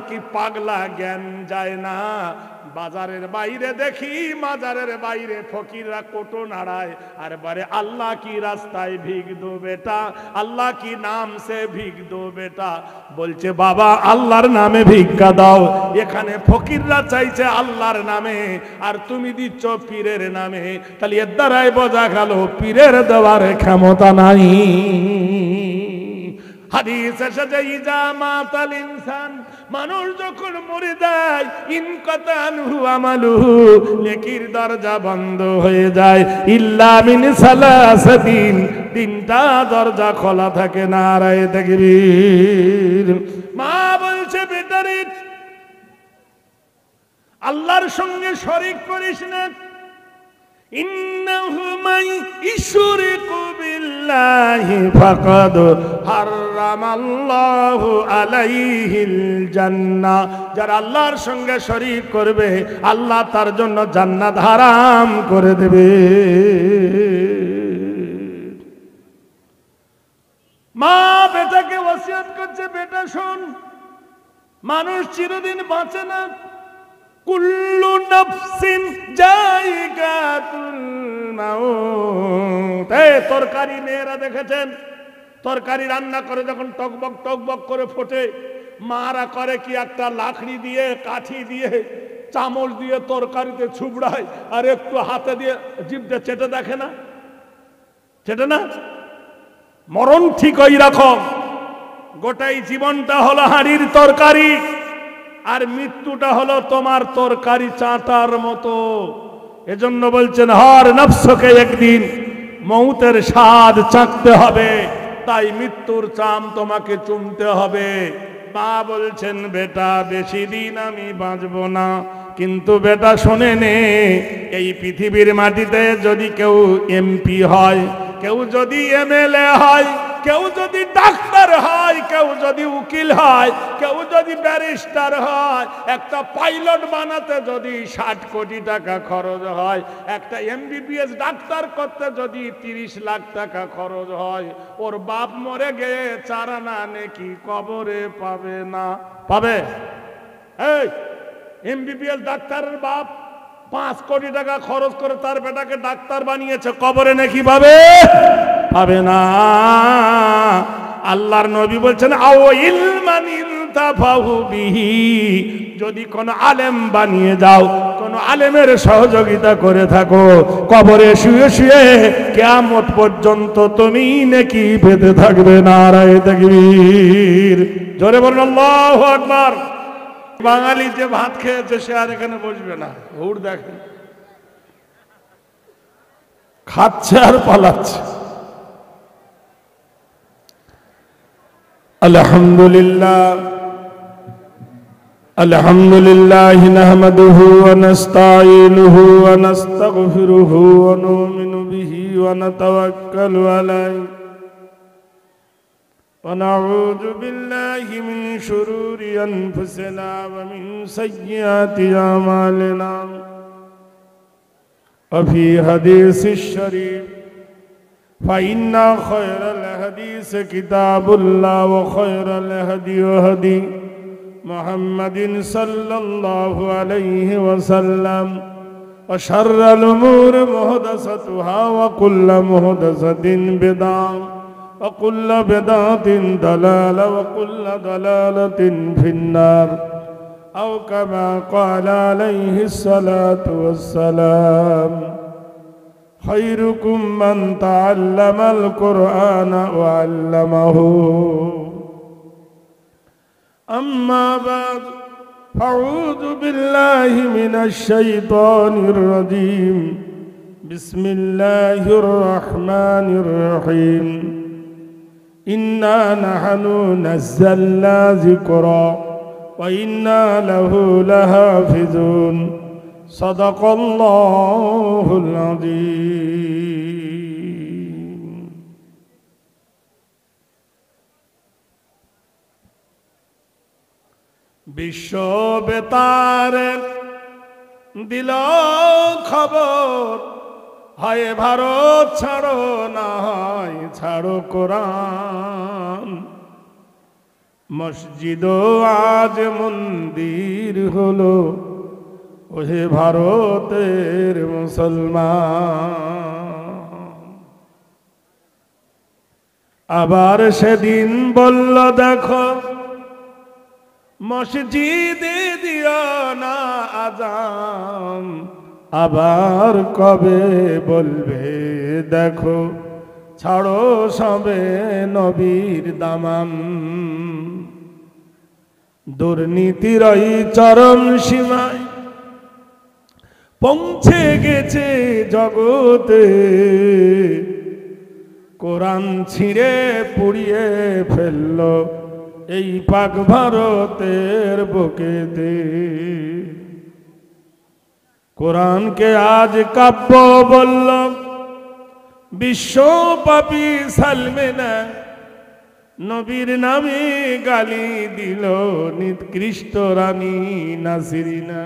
কি পাগলা জ্ঞান যায় না। বাজারের বাইরে দেখি, মাজারের বাইরে ফকিররা কোটো নাড়ায় আর বলে আল্লাহ কি রাস্তায় ভিক দো বেটা, আল্লাহ কি নাম সে ভিক দো বেটা। বলছে বাবা আল্লাহর নামে ভিক্ষা দাও। এখানে ফকিররা চাইছে আল্লাহর নামে আর তুমি দিচ্ছ পীরের নামে। তাহলে এর দ্বারাই বোঝা গেল পীরের দেওয়ার ক্ষমতা নাই। হাদিস এসেছে ইজা মাতাল ইনসান, মানুষ যখন মরে যায় ইনকাতা আনহু আমালুহু, নেকির দরজা বন্ধ হয়ে যায়। ইল্লা মিন সালাসাতিন, তিনটা দরজা খোলা থাকে। নারায়ে তাকবীর। মা বলছে বেটারে আল্লাহর সঙ্গে শরীক করিস না। ইন্নাহু মান ইশরিকু বিল্লাহি ফাকাদ হারামাল্লাহু আলাইহিল জান্নাহ। যারা আল্লাহর সঙ্গে শরীক করবে আল্লাহ তার জন্য জান্নাত হারাম করে দেবে। মা বেটাকে ওসিয়ত করছে, বেটা শোন, মানুষ চিরদিন বাঁচে না। কুল্লু নাফসিন জায়গাতুল মাউত। তরকারি মেয়েরা দেখেছেন, তরকারি রান্না করে যখন টকবক টকবক করে ফোটে, মারা করে কি একটা লাকড়ি দিয়ে কাঠি দিয়ে চামচ দিয়ে তরকারিতে ছুবড়ায় আর একটু হাতে দিয়ে জিভটা চেটে দেখে না, চেটে না। মরণ ঠিক ওই রকম, গোটাই জীবনটা হলো হাঁড়ির তরকারি আর মৃত্যুটা হলো তোমার তরকারি চাটার মতো। এজন্য বলছেন হর নফসকে একদিন মৌতের স্বাদ চাখতে হবে, তাই মৃত্যুর চাম তোমাকে চুমতে হবে। মা বলছেন বেটা বেশি দিন আমি বাঁচবো না, কিন্তু বেটা শোনে নে, এই পৃথিবীর মাটিতে যদি কেউ এমপি হয়, কেউ যদি এমএলএ হয়, কেউ যদি ডাক্তার হয়, কেউ যদি উকিল হয়, কেউ যদি ব্যারিস্টার হয়, একটা পাইলট বানাতে যদি 60 কোটি টাকা খরচ হয়, একটা এমবিবিএস ডাক্তার করতে যদি 30 লাখ টাকা খরচ হয়, ওর বাপ মরে গিয়ে 4 আনা নেকি কবরে পাবে না? পাবে? এই এমবিবিএস ডাক্তারের বাপ 5 কোটি টাকা খরচ করে তার বেটাকে ডাক্তার বানিয়েছে, কবরে নাকি পাবে? পাবে না। আল্লাহর নবী বলছেন আও ইলমান ইনতাফাহু বিহি, যদি কোন আলেম বানিয়ে যাও, কোন আলেমের সহযোগিতা করে থাকো, কবরে শুয়ে শুয়ে কিয়ামত পর্যন্ত তুমি নেকি পেতে থাকবে। নারায়ে তাকবীর। জোরে বলুন আল্লাহু আকবার। বাঙালি যে ভাত খেয়েছে সে আর এখানে বসবে না। হুড় দেখেন, খাচ্ছে আর পালাচ্ছে। আলহামদুলিল্লাহ আলহামদুলিল্লাহ নাহমাদুহু ওয়া নাস্তাঈনুহু ওয়া নাস্তাগফিরুহু ওয়া নু'মিনু বিহি ওয়া নাতাওয়াক্কালু আলাইহি ونعوذ بالله من شرور أنفسنا ومن سيئات أعمالنا. وفي حديث الشريف فإن خير الحديث كتاب الله وخير الهدي هدي محمد صلى الله عليه وسلم وشر الأمور محدثاتها وكل محدثة بدعة وكل بدعة ضلالة وكل ضلالة في النار أو كما قال عليه الصلاة والسلام خيركم من تعلم القرآن وعلمه. أما بعد أعوذ بالله من الشيطان الرجيم. بسم الله الرحمن الرحيم. إنا نحن نزلنا ذكرا وإنا له لحافظون. صدق الله العظيم. বিশ্ব বেতারে দিল খবর, হয় ভারত ছাড়ো না হয় ছাড়ো কোরআন। মসজিদ আজ মন্দির হলো, ওহে ভারতের মুসলমান। আবার সেদিন বলল দেখো, মসজিদে দিও না আজান, আবার কবে বলবে দেখো, ছাড়ো সবে নবীর দামান। দুর্নীতির ওই চরম সীমায় পৌঁছে গেছে জগতে, কোরআন ছিঁড়ে পুড়িয়ে ফেলল এই পাক ভারতের বুকেতে। কোরআনকে আজ কাব্য বলল বিশ্বব্যাপী সালমেনা, নবীর নামে গালি দিল নিকৃষ্ট রানী নাসিরিনা।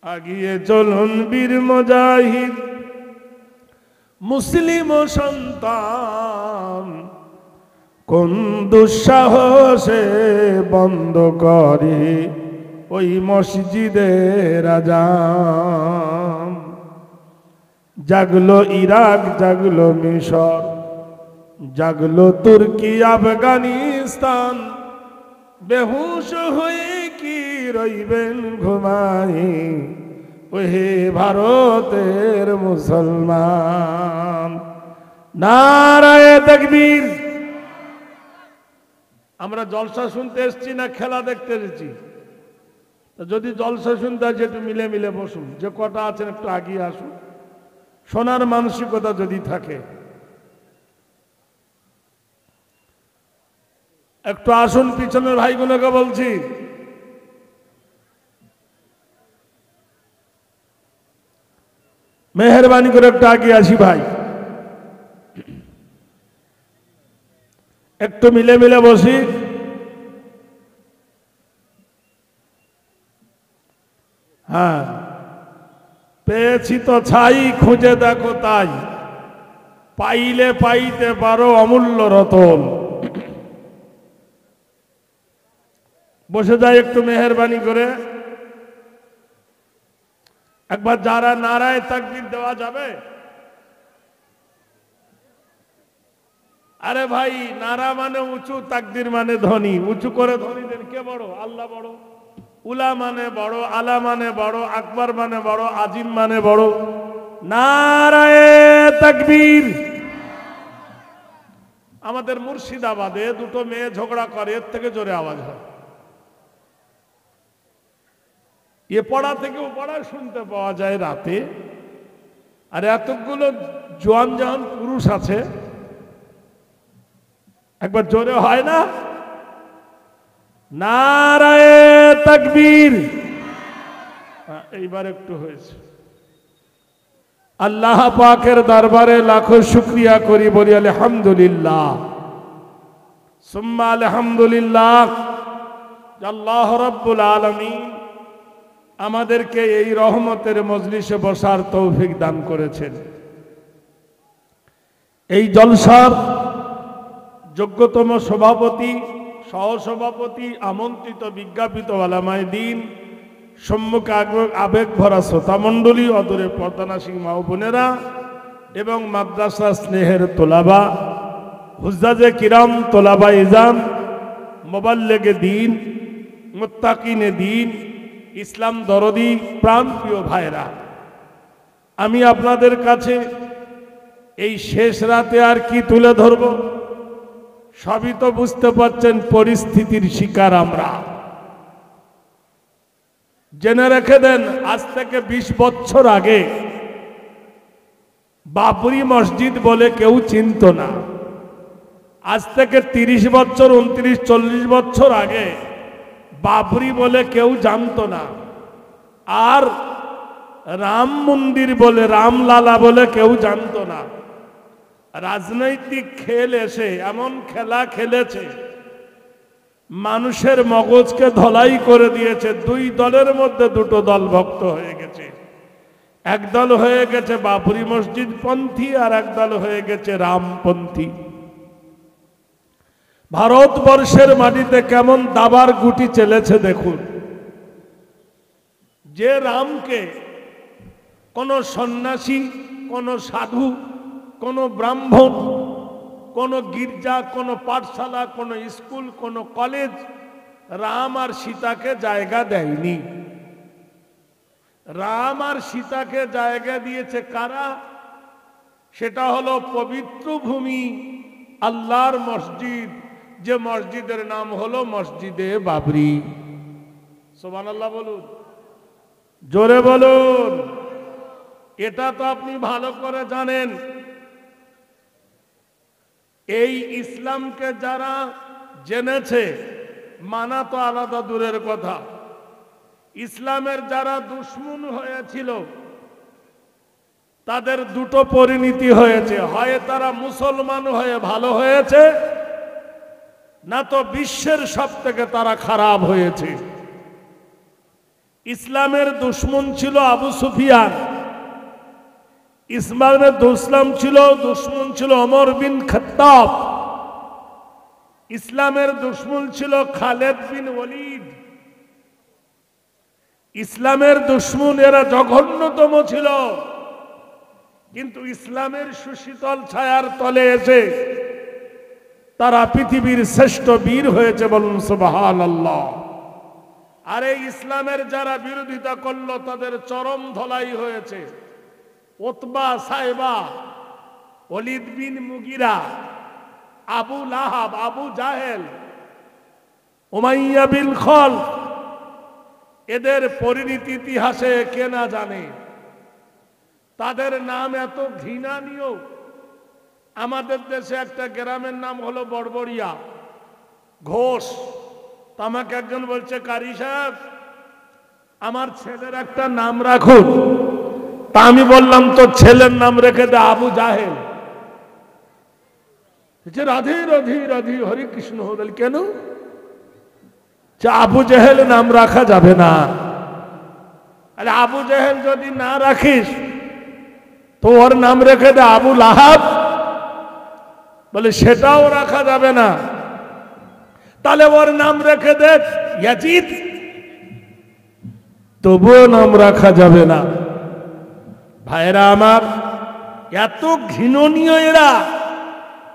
আগিয়ে চলুন বীর মুজাহিদ মুসলিম সন্তান, কোন দুঃসাহসে বন্ধ করে ওই মসজিদের আজান। জাগলো ইরাক, জাগলো মিশর, জাগলো তুর্কি আফগানিস্তান, বেহুশ হয়ে কি রইবেন ঘুমাই ওহে ভারতের মুসলমান। নারায়ে তাকবীর। আমরা জলসা শুনতে এসেছি না খেলা দেখতে এসেছি? যদি জলসা শুনতে আছে একটু মিলে মিলে বসুন, যে কটা আছেন একটু আগিয়ে আসুন, শোনার মানসিকতা যদি থাকে একটু আসুন। পিছনের ভাইগুলোকে বলছি মেহেরবানি করে একটু আগিয়ে আসি ভাই, একটু মিলে মিলে বসি। হ্যাঁ, পেয়েছি তো ছাই, খুঁজে দেখো তাই, পাইলে পাইতে পারো অমূল্য রতন। বসে যায় একটু মেহেরবানি করে। একবার যারা নারায়ে তাকবীর দেওয়া যাবে? আরে ভাই, নারা মানে উঁচু, তাকবীর মানে ধ্বনি। উঁচু করে ধ্বনি দেন। কে বড়? আল্লাহ বড়। উলা মানে বড়, আলা মানে বড়, আকবার মানে বড়, আজিম মানে বড়। নারায়ে তাকবীর। আমাদের মুর্শিদাবাদে দুটো মেয়ে ঝগড়া করে, এর থেকে জোরে আওয়াজ হয়। এ পড়া থেকে ও পড়া শুনতে পাওয়া যায় রাতে। আর এতগুলো জোয়ান জওয়ান পুরুষ আছে, একবার জোরে হয় না? নারায়ে তাকবীর। এইবার একটু হয়েছে। আল্লাহ পাকের দরবারে লাখো শুকরিয়া করি, বলি আলহামদুলিল্লাহ, সুম্মা আলহামদুলিল্লাহ। আল্লাহ রাব্বুল আলামিন আমাদেরকে এই রহমতের মজলিসে বসার তৌফিক দান করেছেন। এই জলসার যোগ্যতম সভাপতি, সহসভাপতি, আমন্ত্রিত বিজ্ঞাপিত ওলামায়ে দ্বীন, সম্মুখে আবেগ ভরা শ্রোতামণ্ডলী, অদূরে পর্দানাসী মা ও বোনেরা এবং মাদ্রাসা স্নেহের তোলাবা, হুজ্জাজে কিরাম, তোলাবা ইজাম, মোবাল্লেগে দ্বীন, মুত্তাকিনে দ্বীন, ইসলাম দরদি প্রাণপ্রিয় ভাইরা, আমি আপনাদের কাছে এই শেষ রাতে আর কি তুলে ধরব? সবই তো বুঝতে পারছেন, পরিস্থিতির শিকার আমরা। জেনে রেখে দেন, আজ থেকে 20 বছর আগে বাবরি মসজিদ বলে কেউ চিনত না। আজ থেকে 30 বছর, 29, 40 বছর আগে বাবরি বলে কেউ জানতো না। আর রাম মন্দির বলে, রামলালা বলে কেউ জানতো না। রাজনৈতিক খেল এসে এমন খেলা খেলেছে, মানুষের মগজকে ধলাই করে দিয়েছে। দুই দলের মধ্যে দুটো দল ভক্ত হয়ে গেছে। এক দল হয়ে গেছে বাবরি মসজিদ পন্থী, আর এক দল হয়ে গেছে রামপন্থী। ভারতবর্ষের মাটিতে কেমন দাবার গুটি চলেছে দেখুন। যে রামকে কোন সন্ন্যাসী, কোন সাধু, কোন ব্রাহ্মণ, কোন গির্জা, কোন পাঠশালা, কোন স্কুল, কোন কলেজ রাম আর সীতাকে জায়গা দেয়নি। রাম আর সীতাকে জায়গা দিয়েছে কারা? সেটা হলো পবিত্র ভূমি, আল্লাহর মসজিদ, যে মসজিদের নাম হলো মসজিদে বাবরি। সুবহানাল্লাহ বলুন, জোরে বলুন। এটা তো আপনি ভালো করে জানেন। এই ইসলামকে যারা জেনেছে, মানা তো আলাদা দূরের কথা, ইসলামের যারা দুশমন হয়েছিল তাদের দুটো পরিণতি হয়েছে। হয় তারা মুসলমান হয়ে ভালো হয়েছে, না তো বিশ্বের সব থেকে তারা খারাপ হয়েছে। ইসলামের দুশমন ছিল আবু সুফিয়ান, ইসলামের দুশমন ছিল ওমর বিন খাত্তাব, ইসলামের দুশমন ছিল খালেদ বিন ওয়ালিদ। ইসলামের দুশমন এরা জঘন্যতম ছিল, কিন্তু ইসলামের সুশীতল ছায়ার তলে এসে তারা পৃথিবীর শ্রেষ্ঠ বীর হয়েছে, বলুন সুবহানাল্লাহ। আর এই ইসলামের যারা বিরোধিতা করলো তাদের চরম ধলাই হয়েছে। উতবা, সাইবা, ওয়ালিদ বিন মুগিরা, আবু লাহাব, আবু জাহেল, উমাইয়া বিন খলফ, এদের পরিণতি ইতিহাসে কে না জানে। তাদের নাম এত ঘৃণনীয়। আমাদের দেশে একটা গ্রামের নাম হলো বড়বড়িয়া, ঘোষ। তো আমাকে একজন বলছে, কারি সাহেব আমার ছেলের একটা নাম রাখুন। তা আমি বললাম, তো ছেলের নাম রেখে দে আবু জাহেল। রাধে রাধে রাধে হরে কৃষ্ণ হল। কেন? আবু জাহেল নাম রাখা যাবে না। আরে আবু জাহেল যদি না রাখিস তো ওর নাম রেখে দে আবু লাহাব। বলে সেটাও রাখা যাবে না, তাহলে ওর নাম রেখে দে ইয়াজিদ। তবুও নাম রাখা যাবে না। ভাইরা আমার, এত ঘৃণনীয় এরা।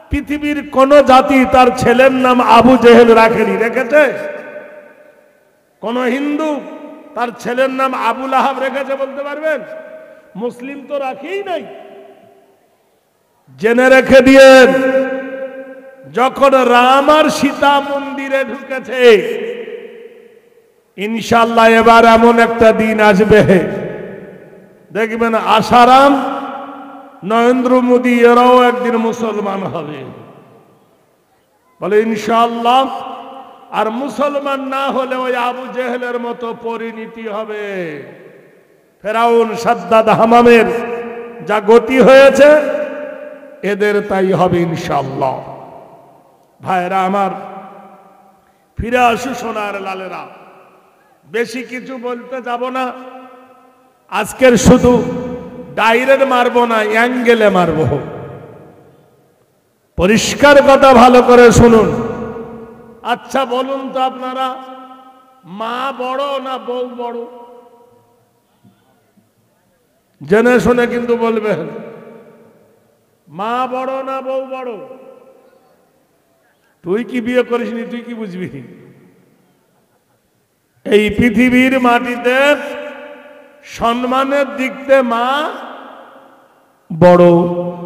পৃথিবীর কোন জাতি তার ছেলের নাম আবু জেহেল রাখেনি, রেখেছে? কোন হিন্দু তার ছেলের নাম আবু লাহাব রেখেছে বলতে পারবেন? মুসলিম তো রাখেই নাই। জেনে রেখে দিয়েন, যখন রাম আর সীতা মন্দিরে ঢুকেছে, ইনশাআল্লাহ এবার এমন একটা দিন আসবে, দেখবেন আসারাম, নরেন্দ্র মোদী এরাও একদিন মুসলমান হবে, বলে ইনশাআল্লাহ। আর মুসলমান না হলে ওই আবু জেহেলের মতো পরিণতি হবে। ফেরাউন, সাদ্দাদ, হামামের যা গতি হয়েছে এদের তাই হবে ইনশাআল্লাহ। ভাইরা আমার, ফিরে আসু সোনার লালেরা। বেশি কিছু বলতে যাব না। আজকের শুধু ডাইরেক্ট মারবো না, অ্যাঙ্গেলে মারবো। পরিষ্কার কথা ভালো করে শুনুন। আচ্ছা বলুন তো আপনারা, মা বড় না বউ বড়? জেনে শুনে কিন্তু বলবেন। মা বড় না বউ বড়? তুই কি বিয়ে করিসনি, তুই কি বুঝবি? এই পৃথিবীর মাটিতে সম্মানের দিক থেকে মা বড়।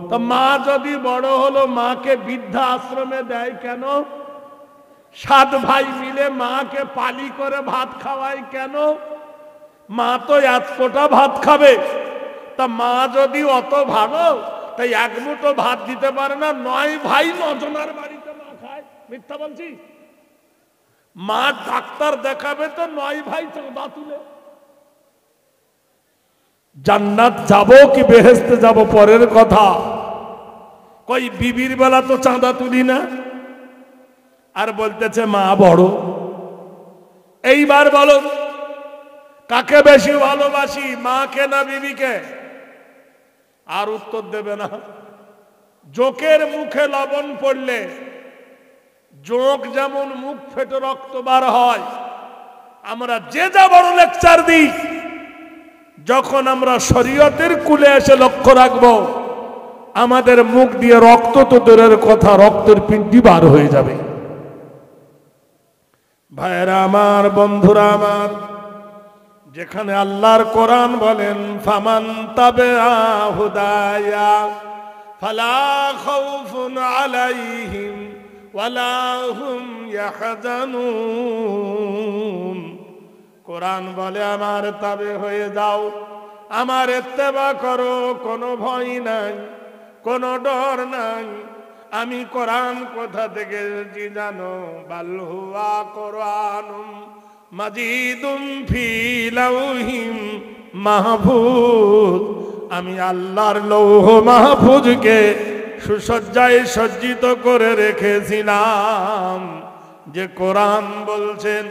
তো মা যদি বড় হলো, মাকে বৃদ্ধা আশ্রমে দেয় কেন? 7 ভাই মিলে মাকে পালি করে ভাত খাওয়ায় কেন? মা তো এক কোটা ভাত খাবে। তা মা যদি অত ভালো, তাই এক মুঠো ভাত দিতে পারে না? 9 ভাই 9 জনের বাড়িতে মা খায়। মিথ্যা বলছি? মা ডাক্তার দেখাবে তো 9 ভাই চাঁদা তুলে। জান্নাত যাব কি বেহেশতে যাব পরের কথা, কই বিবির বেলা তো চাঁদা তুলি না, আর বলতেছে মা বড়। এইবার বলো, কাকে বেশি ভালোবাসি, মাকে না বিবিকে? আর উত্তর দেবে না। জোকের মুখে লবণ পড়লে জোঁক যেমন মুখ ফেটে রক্ত বার হয়, আমরা যে যা বড় লেকচার দিই, যখন আমরা শরীয়তের কুলে এসে লক্ষ্য রাখবো, আমাদের মুখ দিয়ে রক্ত তো দূরের কথা, রক্তের পিণ্ডি বার হয়ে যাবে। ভাইরা আমার, বন্ধুরা আমার, যেখানে আল্লাহর কোরআন বলেন ফামান তাবিআ হুদায়া ফালা খাউফুন আলাইহিম ওয়ালা হুম ইয়াহজানুন, কোরআন বলে আমার তাবে হয়ে যাও, আমার ইত্তেবা করো, কোনো ভয় নাই, কোনো ডর নাই। আমি কোরআন কোথা থেকে এসেছি জানো? বাল হুয়া কোরআনুম মাজিদুম ফি লাউহিম মাহফুজ, আমি আল্লাহর লৌহ মাহফুজকে সুসজ্জায় সজ্জিত করে রেখেছিলাম। যে কোরআন বলছেন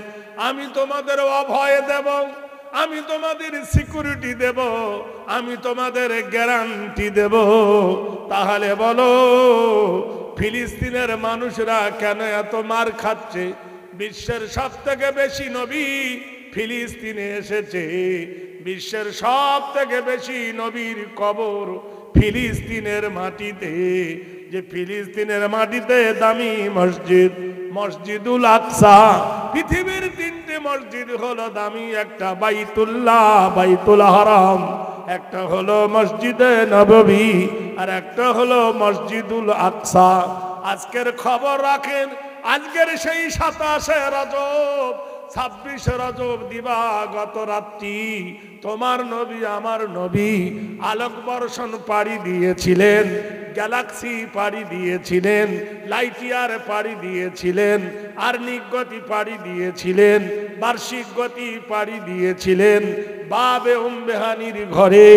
আমি তোমাদের অভয় দেব, আমি তোমাদের সিকিউরিটি দেব, আমি তোমাদের গ্যারান্টি দেব, তাহলে বলো ফিলিস্তিনের মানুষরা কেন এত মার খাচ্ছে? বিশ্বের সব থেকে বেশি নবী ফিলিস্তিনে এসেছে, বিশ্বের সব থেকে বেশি নবীর কবর ফিলিস্তিনের মাটিতে। যে ফিলিস্তিনের মাটিতে দামি মসজিদ মসজিদুল আকসা, পৃথিবীর 3টে মসজিদ হলো দামি, একটা বাইতুল্লাহ বাইতুল হারাম, একটা হলো মসজিদে নববী, আর একটা হলো মসজিদুল আকসা। আজকের খবর রাখেন, আজকের সেই 27 রজব 26 রজব দিবাগত রাত্রি তোমার নবী আমার নবী আলোক বর্ষণ পাড়ি দিয়েছিলেন, গ্যালাক্সি পাড়ি দিয়েছিলেন, লাইট ইয়ার পাড়ি দিয়েছিলেন, আর্নিক গতি পাড়ি দিয়েছিলেন, বার্ষিক গতি পাড়ি দিয়েছিলেন। বাবে উম্মেহানির ঘরে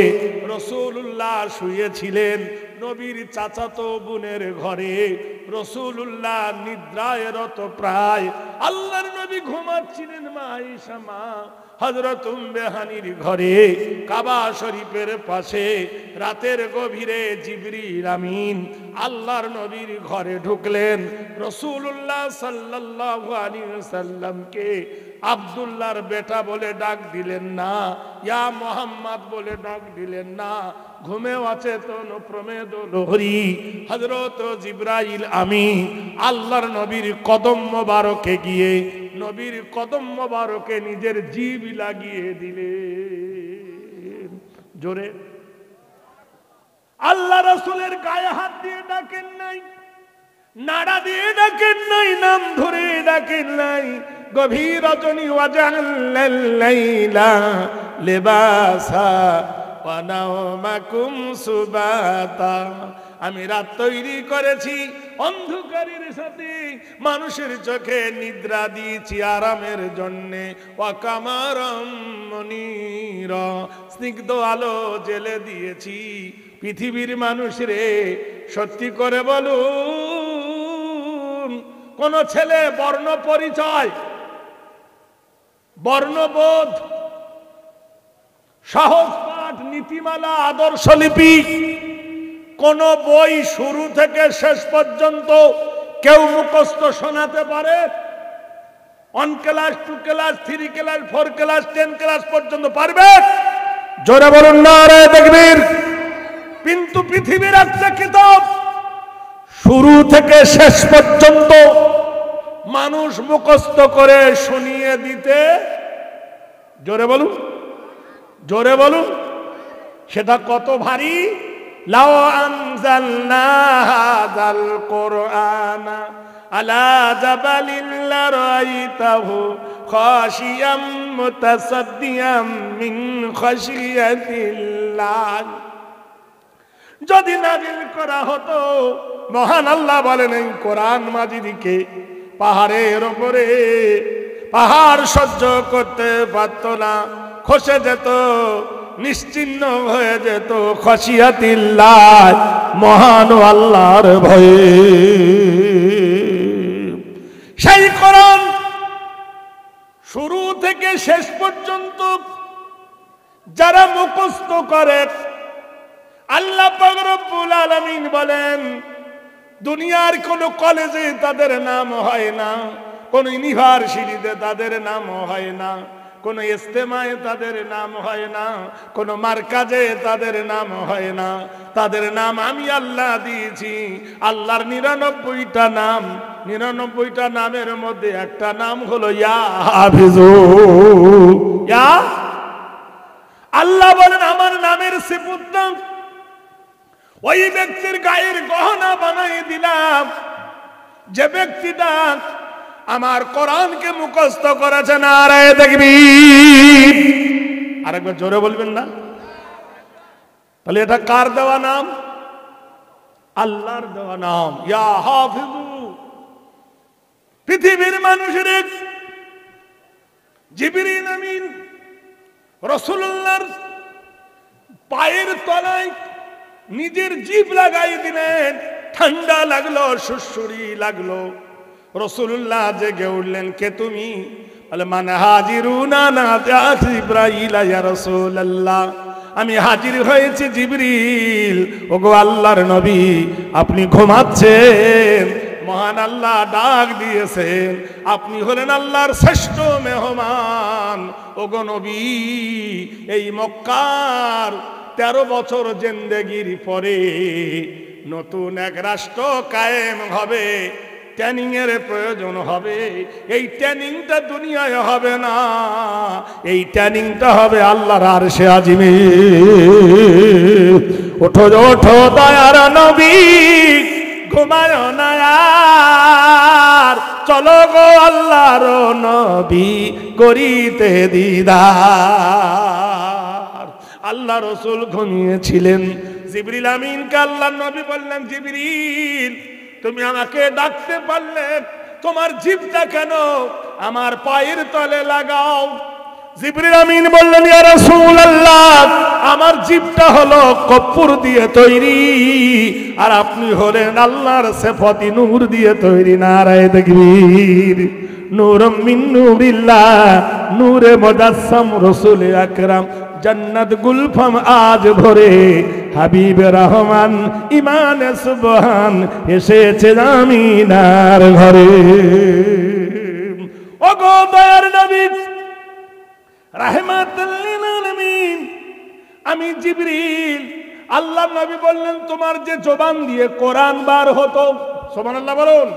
রাসূলুল্লাহ শুয়েছিলেন, নবীর চাচাতো বোনের ঘরে রাসূলুল্লাহ নিদ্রায় রত প্রায়, আল্লাহর নবী ঘুমাচ্ছিলেন মা আয়েশা মা হযরত উম্মে হানির ঘরে কাবা শরীফের পাশে। রাতের গভীরে জিবরিল আমিন আল্লাহর নবীর ঘরে ঢুকলেন, রাসূলুল্লাহ সাল্লাল্লাহু আলাইহি ওয়াসাল্লামকে আব্দুল্লাহর বেটা বলে ডাক দিলেন না, ইয়া মুহাম্মদ বলে ডাক দিলেন না, ঘুমে অচেতন প্রমেদ লহরী হযরত জিবরাইল আমিন আল্লাহর নবীর কদম মোবারকে গিয়ে নবীর কদম মোবারকে নিজের জিভ লাগিয়ে দিলেন। জোরে আল্লাহ রাসূলের গায়ে হাত দিয়ে ডাকেন নাই, নাড়া দিয়ে ডাকেন নাই, নাম ধরে ডাকেন নাই। গভীর রজনী ওয়াজআলাল লাইলা লিবাসা ওয়া নাওমাকুম সুবাতা, আমি রাত তৈরি করেছি অন্ধকারের সাথে, মানুষের চোখে নিদ্রা দিয়েছি আরামের জন্যে। ওয়া কামারাম মুনীরা, স্নিগ্ধ আলো জেলে দিয়েছি। পৃথিবীর মানুষ রে, সত্যি করে বলুন, কোন ছেলে বর্ণ পরিচয়, বর্ণবোধ, সহজ পাঠ, নীতিমালা, আদর্শলিপি, কোন বই শুরু থেকে শেষ পর্যন্ত কেউ মুখস্থ শোনাতে পারে? 1 class 2 class 3 class 4 class 10 class পর্যন্ত পারবে? জোরে বলুন নারায়ে তাকবীর। কিন্তু পৃথিবীর একটা কিতাব শুরু থেকে শেষ পর্যন্ত মানুষ মুখস্থ করে শুনিয়ে দিতে, জোরে বলুন, জোরে বলুন, সেটা কত ভারী! লাউ আনজালনা হাযাল কুরআনা আলা জাবালিন লারাইতাহু খাশিয়াম মুতাসাদ্দিয়াম মিন খাশিয়াতিল্লাহ, যদি নাযিল করা হতো, মহান আল্লাহ বলেন এই কোরআন মাজিদকে পাহাড়ের উপরে, পাহাড় সহ্য করতে পারত না, খসে যেত, নিশ্চিহ্ন হয়ে যেত খাশিয়াতিল্লাহ, মহান আল্লাহর ভয়ে। সেই কোরআন শুরু থেকে শেষ পর্যন্ত যারা মুখস্থ করে, আল্লাহ পাক রব্বুল আলামিন বলেন দুনিয়ার কোন কলেজে তাদের নাম হয় না, কোন ইউনিভার্সিটিতে তাদের নাম হয় না, কোন ইস্তেমায় তাদের নাম হয় না, কোন মার্কাজে তাদের নাম হয় না। তাদের নাম আমি আল্লাহ দিয়েছি। আল্লাহর 99টা নাম, 99টা নামের মধ্যে একটা নাম হলো ইয়া হাফিজু। ইয়া আল্লাহ বলেন আমার নামের সিফাত ওই ব্যক্তির গায়ের গহনা বানাই দিলাম যে ব্যক্তিটা আমার কোরআনকে মুখস্থ করেছে। নারায়ে তাকবীর। আরেকবার জোরে বলবেন না? তাহলে এটা কার দেওয়া নাম? আল্লাহর দেওয়া নাম ইয়া হাফিজু। পৃথিবীর মানুষের জিবরিল আমিন রাসূলুল্লাহর পায়ের তলায় নিজের জিভ লাগাই দিলেন। ঠান্ডা লাগলো, সুরসুরি লাগলো। রাসূলুল্লাহ জেগে উঠলেন, কে তুমি? বলে মান হাজিরুনা না ইব্রাহিল ইয়া রাসূলুল্লাহ, আমি হাজির হয়েছি জিবরিল। ওগো আল্লাহর নবী, আপনি ঘুমাচ্ছেন, মহান আল্লাহ ডাক দিয়েছেন, আপনি হলেন আল্লাহর শ্রেষ্ঠ মেহমান। ওগো নবী, এই মক্কার 13 বছর জিন্দেগির পরে নতুন এক রাষ্ট্র কায়েম হবে, ট্রেনিং এর প্রয়োজন হবে। এই ট্রেনিংটা দুনিয়ায় হবে না, এই ট্রেনিংটা হবে আল্লাহর আরশে আজিমে। ওঠো ওঠো দয়ার নবী, ঘুমায় না আর, চলো গো আল্লাহর নবী করিতে দিদার। আল্লাহ রসুল ঘুমিয়েছিলেন। জিবরিল আমিনকে আল্লাহর নবী বললেন, জিবরিল তুমি আমাকে ডাকতে পারলে, তোমার জিভটা কেন আমার পায়ের তলে লাগাও? জিবরিল আমিন বললেন, ইয়া রাসূলুল্লাহ, আমার জিভটা হলো কর্পূর দিয়ে তৈরি, আর আপনি হলেন আল্লাহর সিফাতি নূর দিয়ে তৈরি। নারায়ে তাকবীর। নূরুম মিন নূরিল্লাহ, নূরে মুজাসসাম রাসূল আকরাম, জান্নাত গুলফাম আজ ভরে, হাবিব রহমান ইমানে সুবহান এসেছে আমিনার ঘরে। ওগো দয়ার নবী রাহমাতুল লিল আলামিন, আমি জিবরিল। আল্লাহর নবী বললেন, তোমার যে জবান দিয়ে কোরআন বার হতো, সুবহানাল্লাহ বলুন।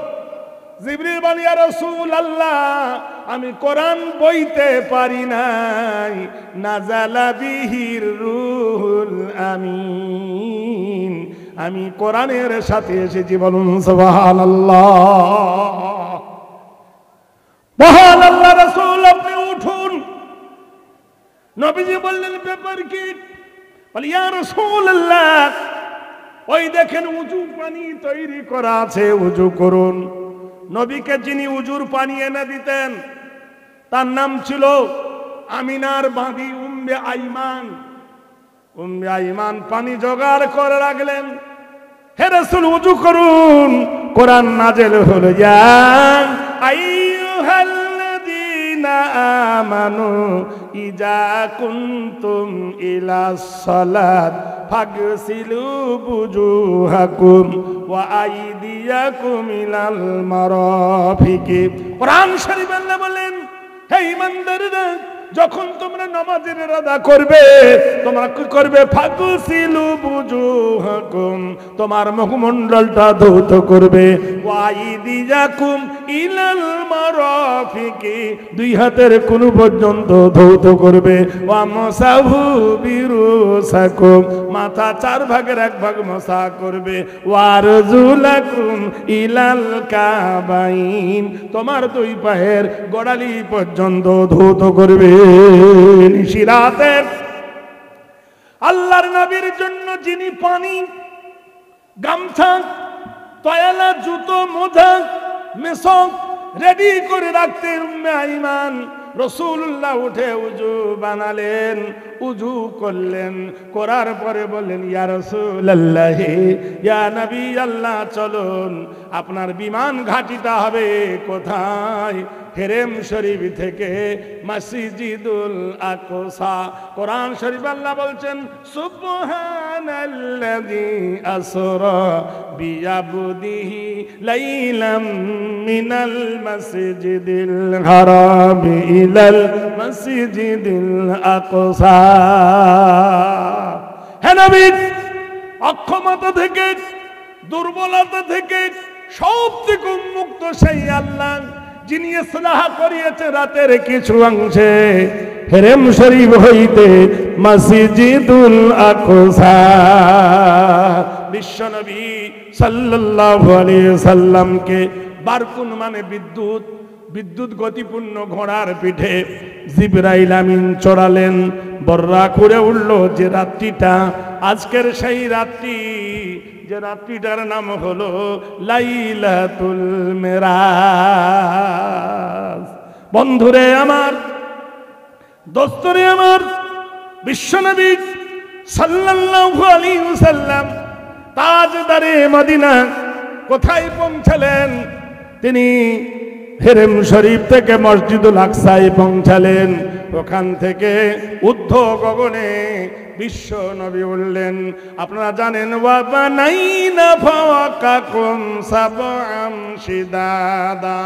জিবরিল বলেন, ইয়া রাসূলুল্লাহ, আমি কোরআন বইতে পারি নাই, নাজালা বিহির রূহুল আমিন, আমি কোরআনের সাথে এসেছি। বলুন সুবহানাল্লাহ। মহান আল্লাহ রাসূল, আপনি উঠুন। নবীজি বললেন, ব্যাপার কি? বলে, ইয়া রাসূলুল্লাহ, ওই দেখেন উজু পানি তৈরি করা আছে, উজু করুন। নবীকে যিনি উজুর পানি এনে দিতেন তার নাম ছিল আমিনার বাঁধি উম্মে আইমান। উম্মে আইমান পানি জোগাড় করে রাখলেন। হে রাসূল, উজু করুন। কোরআন নাযিল হলো, ইয়া আইয়ুহাল্লাযীনা আমানু ইযা কুনতুম ইলাস সালাত ফাগসিলু বুজুহাকুম ওয়া আইদিয়াকুম ইলাল মারাফিকি। কোরআন শরীফ আল্লাহ বলেন, হে ঈমানদাররা, যখন তোমরা নামাজের ইরাদা করবে, তোমরা কি করবে? ফাগসিলু বুজুহাকুম, তোমার মুখমণ্ডলটা ধৌত করবে। ওয়া আইদিয়াকুম ইলাল মারাফিকি, দুই হাতের কোন পর্যন্ত ধৌত করবে। ওয়া মাসাহু বিরুসাকুম, মাথা 4 ভাগের 1 ভাগ মসা করবে। ওয়া আরজুলাকুম ইলাল কাবাইন, তোমার 2 পায়ের গোড়ালি পর্যন্ত ধৌত করবে। নিশিরাতে আল্লাহর নবীর জন্য যিনি পানি, গামছা, তয়ালা, জুতো, মোজা, মেশক রেডি করে রাখতেন উম্মে আইমান, রাসূলুল্লাহ উঠে উজু বানালেন, উজু করলেন। করার পরে বললেন, ইয়া রাসূলুল্লাহ, ইয়া নবী আল্লাহ, চলুন, আপনার বিমান ঘাঁটিটা হবে কোথায়? হেরেম শরীফ থেকে মসজিদুল আকসা। কোরআন শরীফ আল্লাহ বলছেন সুবহানাল্লাযী আসরা বিআবদিহি লাইলাম মিনাল মসজিদিল হারাম ইলাল মসজিদিল আকসা। হে নবী, অক্ষমতা থেকে, দুর্বলতা থেকে সব থেকে উন্মুক্ত সেই আল্লাহ যিনি ইসলাহ করিয়েছে রাতের কিছু অংশে হেরেম শরীফ হইতে মসজিদুল আকসা। বিশ্বনবী সাল্লাল্লাহু আলাইহি সাল্লামকে বারকুন মানে বিদ্যুৎ, বিদ্যুৎ গতিপূর্ণ ঘোড়ার পিঠে জিবরাইল আমিন চড়ালেন। বর্রা করে উঠল যে রাত্রিটা আজকের সেই রাত্রি, যে রাত্রিটার নাম হলো লাইলাতুল মেরাজ। বন্ধুরে আমার, দোস্তরে আমার, বিশ্বনবী সাল্লাল্লাহু আলাইহি ওয়াসাল্লাম তাজদারে মদিনা কোথায় পৌঁছালেন? তিনি হেরেম শরীফ থেকে মসজিদুল আকসায় পৌঁছালেন। ওখান থেকে ঊর্ধ্ব গগনে বিশ্ব নবী বললেন, আপনারা জানেন ওয়া বানাইনা ফাওয়াকাকুম সাবআম শিদাদা,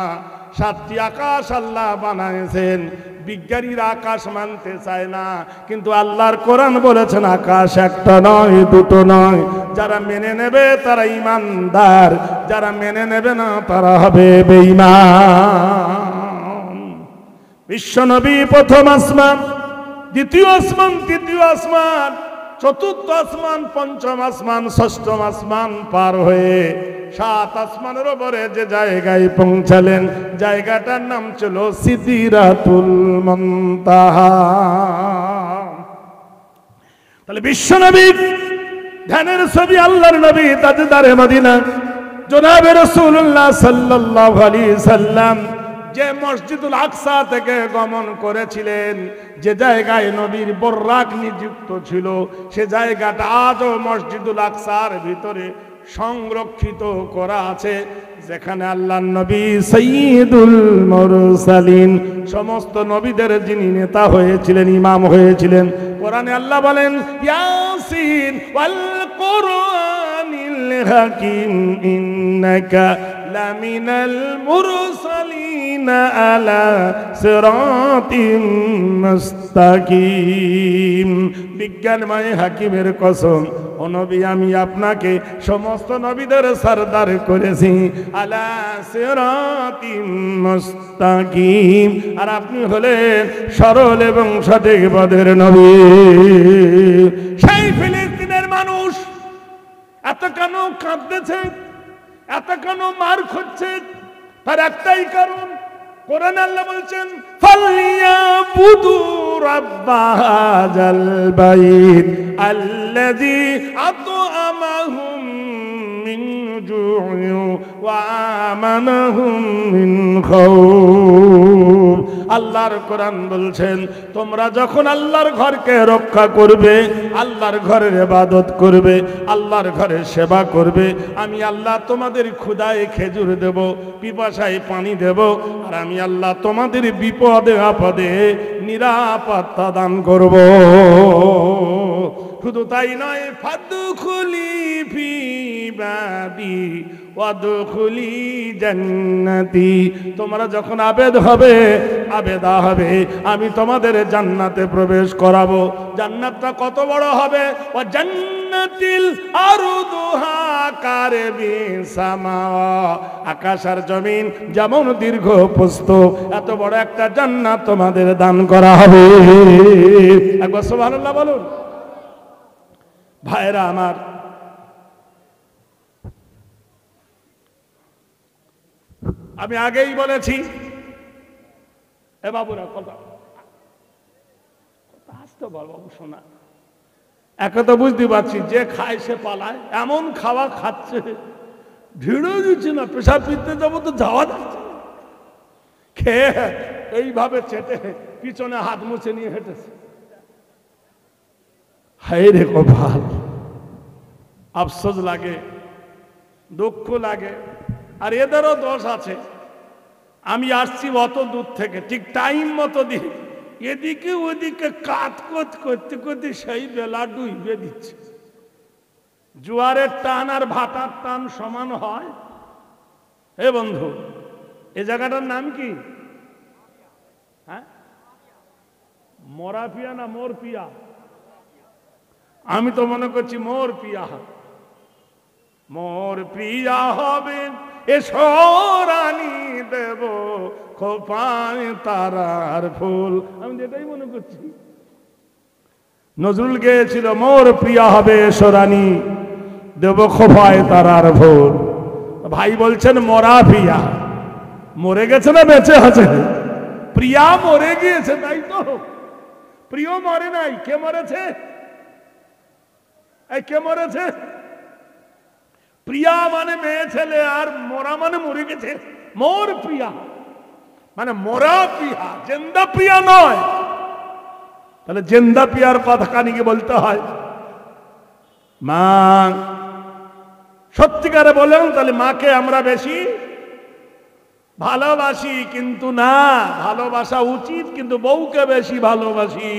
7টি আকাশ আল্লাহ বানাইছেন। বিজ্ঞানীরা আকাশ মানতে চায় না, কিন্তু আল্লাহর কোরআন বলেছেন আকাশ একটা নয়, দুটো নয়। যারা মেনে নেবে তারা ঈমানদার, যারা মেনে নেবে না তারা হবে বেঈমান। বিশ্বনবী প্রথম আসমান, দ্বিতীয় আসমান, তৃতীয় আসমান, চতুর্থ আসমান, পঞ্চম আসমান, ষষ্ঠম আসমান পার হয়ে 7 আসমানের উপরে যে জায়গায় পৌঁছালেন, জায়গাটার নাম ছিল সিদরাতুল মুনতাহা। তাহলে বিশ্বনবী ধ্যানের ছবি, আল্লাহর নবী তাজদারে মদিনা জনাবে রাসূলুল্লাহ সাল্লাল্লাহু আলাইহি সাল্লাম যে মসজিদুল আকসা থেকে গমন করেছিলেন, যে জায়গায় নবীর বর্রাক নিযুক্ত ছিল, সে জায়গাটা আজও মসজিদুল আকসার ভিতরে সংরক্ষিত করা আছে, যেখানে আল্লাহর নবী সাইয়্যিদুল মুরসালিন, সমস্ত নবীদের যিনি নেতা হয়েছিলেন, ইমাম হয়েছিলেন। কোরআনে আল্লাহ বলেন ইয়াসিন ওয়াল কুরআনিল হাকিম ইন্নাকা লামিনাল মুরসালিন আলা সিরাতিম মুস্তাকিম। বিজ্ঞানময় হাকিমের কসম, ও নবী আমি আপনাকে সমস্ত নবীদের সরদার করেছি, আলা সিরাতিম মুস্তাকিম, আর আপনি হলেন সরল এবং সঠিক পথের নবী। সেই ফিলিস্তিনের মানুষ এত কেন কাঁদতেছে, এত কেন মার খাচ্ছে? তার একটাই কারণ, কোরআন আল্লাহ বলছেন ফালিয়াবুদু রাব্বাহাযাল বাইত আল্লাযী আত'আমাহুম মিন জু'ইন ওয়া আমানাহুম মিন খাউফ। আল্লাহর কোরআন বলছেন তোমরা যখন আল্লাহর ঘরকে রক্ষা করবে, আল্লাহর ঘরের ইবাদত করবে, আল্লাহর ঘরের সেবা করবে, আমি আল্লাহ তোমাদের ক্ষুধায় খেজুর দেব, পিপাসায় পানি দেব, আর আমি আল্লাহ তোমাদের বিপদে আপদে নিরাপত্তা দান করব। শুধু তাই নয়, ফাদখুলি ফি ইবাদি ওয়াদখুলি জান্নাতি, তোমরা যখন আবেদ হবে, আবেদা হবে, আমি তোমাদের জান্নাতে প্রবেশ করাবো। জান্নাতটা কত বড় হবে? ওয়া জান্নাতিল আরদুহা কারবিস সামা, আকাশ আর জমিন যেমন দীর্ঘ প্রস্থ, এত বড় একটা জান্নাত তোমাদের দান করা হবে। একবার সুবহানাল্লাহ বলুন। ভাইরা আমার, আমি আগেই বলেছি, এ বাবুরা কথা আসতে বল বাবু শোনা, একে তো বুঝতে পারছি যে খায় সে পালায়, এমন খাওয়া খাচ্ছে ভিড়ও দিচ্ছে না, পেশাব পিতে যাবো তো যাওয়া যাচ্ছে, খেয়ে এইভাবে চেটে পিছনে হাত মুছে নিয়ে হেঁটেছে। হায় রে কপাল, আফসোস লাগে, দুঃখ লাগে। আর এদেরও দোষ আছে, আমি আসছি অত দূর থেকে, ঠিক টাইম মতো দিয়ে এদিকে ওদিকে কাত করতে করতে সেই বেলা ডুইবে দিচ্ছে। জোয়ারের টান আর ভাটার টান সমান হয়? হে বন্ধু, এ জায়গাটার নাম কি? হ্যাঁ, মোরাপিয়া না মোরপিয়া? আমি তো মনে করছি মোর পিয়া। মোর প্রিয়া হবে এসো রানী দেব খোপায় তারার ফুল, আমি যেটাই মনে করছি। নজরুল গেয়েছিল মোর প্রিয়া হবে এসো রানী দেব খোপায় তারার ফুল। ভাই বলছেন মরা প্রিয়া, মরে গেছে না বেঁচে আছে? প্রিয়া মরে গিয়েছে, তাই তো? প্রিয় মরে নাই। কে মরেছে? এই কে মরেছে? প্রিয়া মানে মেয়ে ছেলে, আর মোরা মানে মরে গেছে। মোর প্রিয়া মানে মোরা প্রিয়া, জেন্দা প্রিয়া নয়। তাহলে জেন্দা প্রিয়ার কথা কানিকে বলতে হয়। মা সত্যিকারে বলেন, তাহলে মাকে আমরা বেশি ভালোবাসি, কিন্তু না, ভালোবাসা উচিত, কিন্তু বউকে বেশি ভালোবাসি।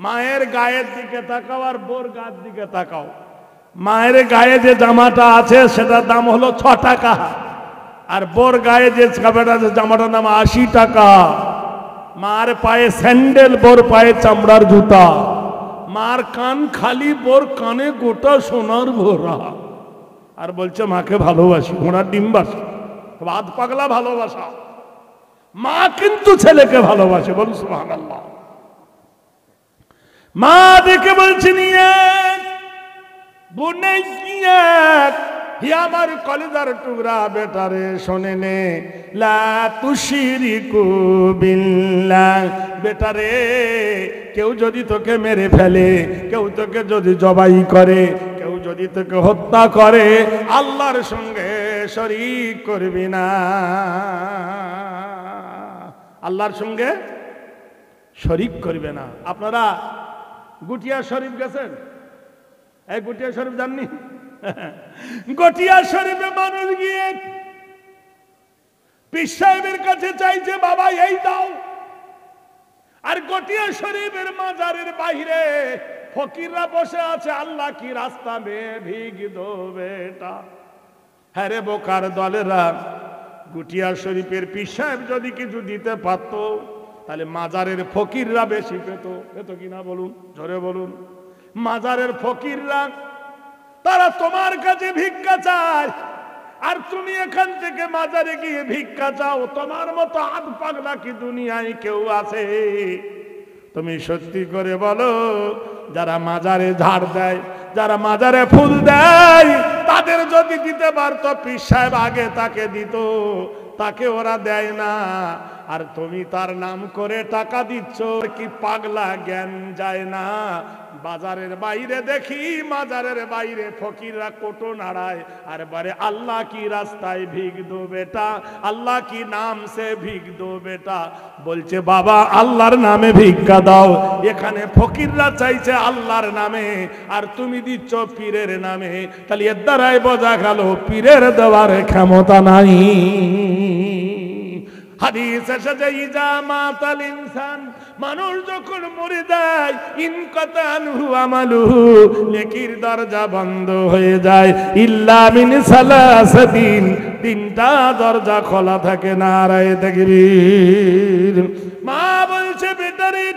মায়ের গায়ের দিকে তাকাও আর বোর গায়ের দিকে তাকাও। মায়ের গায়ে যে জামাটা আছে সেটার দাম হলো 6 টাকা, আর বোর গায়ে যে জামাটার দাম 80 টাকা। মার পায়ে স্যান্ডেল, বোর পায়ে চামড়ার জুতা। মার কান খালি, বোর কানে গোটা সোনার ভরা। আর বলছে মাকে ভালোবাসি, ঘোড়ার ডিম্বাসি, বাদ পাগলা ভালোবাসা। মা কিন্তু ছেলেকে ভালোবাসে, বলুন সুবহানাল্লাহ। মা দেখে বলছেন আমার কলেজার টুকরা বেটারে শোনে নে, লা তুশরিকু বিল্লাহ। বেটারে, কেউ যদি তোকে মেরে ফেলে, কেউ তোকে যদি জবাই করে, কেউ যদি তোকে হত্যা করে, আল্লাহর সঙ্গে শরীক করবি না। আল্লাহর সঙ্গে শরীক করবে না। আপনারা গুটিয়া শরীফ গেছেন? এই গুটিয়া শরীফ জাননি? গটিয়া শরীফে মানুষ গিয়ে পীর সাহেবের কাছে চাইছে বাবা এই দাও। আর গটিয়া শরীফের মাজারের বাইরে ফকিররা বসে আছে, আল্লাহ কি রাস্তা মে ভিগ দো বেটা। হ্যাঁ রে বোকার দলেরা, গুটিয়া শরীফের পীর সাহেব যদি কিছু দিতে পারত, তাহলে মাজারের ফকিররা বেশি পেত। পেত কিনা বলুন, জোরে বলুন। মাজারের ফকিররা তারা তোমার কাছে ভিক্ষা চায়, আর তুমি এখান থেকে মাজারে গিয়ে ভিক্ষা চাও। তোমার মতো আধ পাগলা কি দুনিয়ায় কেউ আছে? তুমি সত্যি করে বলো, যারা মাজারে ঝাড় দেয়, যারা মাজারে ফুল দেয়, তাদের যদি দিতে পারতো, পীর সাহেব আগে তাকে দিত, তাকে ওরা দেয় না। আর তুমি তার নাম করে টাকা দিচ্ছ। কি পাগলা জ্ঞান যায় না? বাজারের বাইরে দেখি, মাজারের বাইরে ফকিররা কোটো নাড়ায়, আর বারে আল্লাহ কি রাস্তায় ভিগ দো বেটা, আল্লাহ কি নাম সে ভিগ দো বেটা। বলছে বাবা আল্লাহর নামে ভিক্ষা দাও। এখানে ফকিররা চাইছে আল্লাহর নামে, আর তুমি দিচ্ছ পীরের নামে। তাহলে এর দ্বারাই বোঝা গেল পীরের দেওয়ার ক্ষমতা নাই। হাদিস এসেছে ইজা মাতাল ইনসান, মানুষ যখন মরে যায়, ইনকাতা আনহু আমালুহু, নেকির দরজা বন্ধ হয়ে যায়, ইল্লা মিন সালাসাতিন, 3টা দরজা খোলা থাকে। নারায়ে তাকবীর। মা বলছে বেটারে,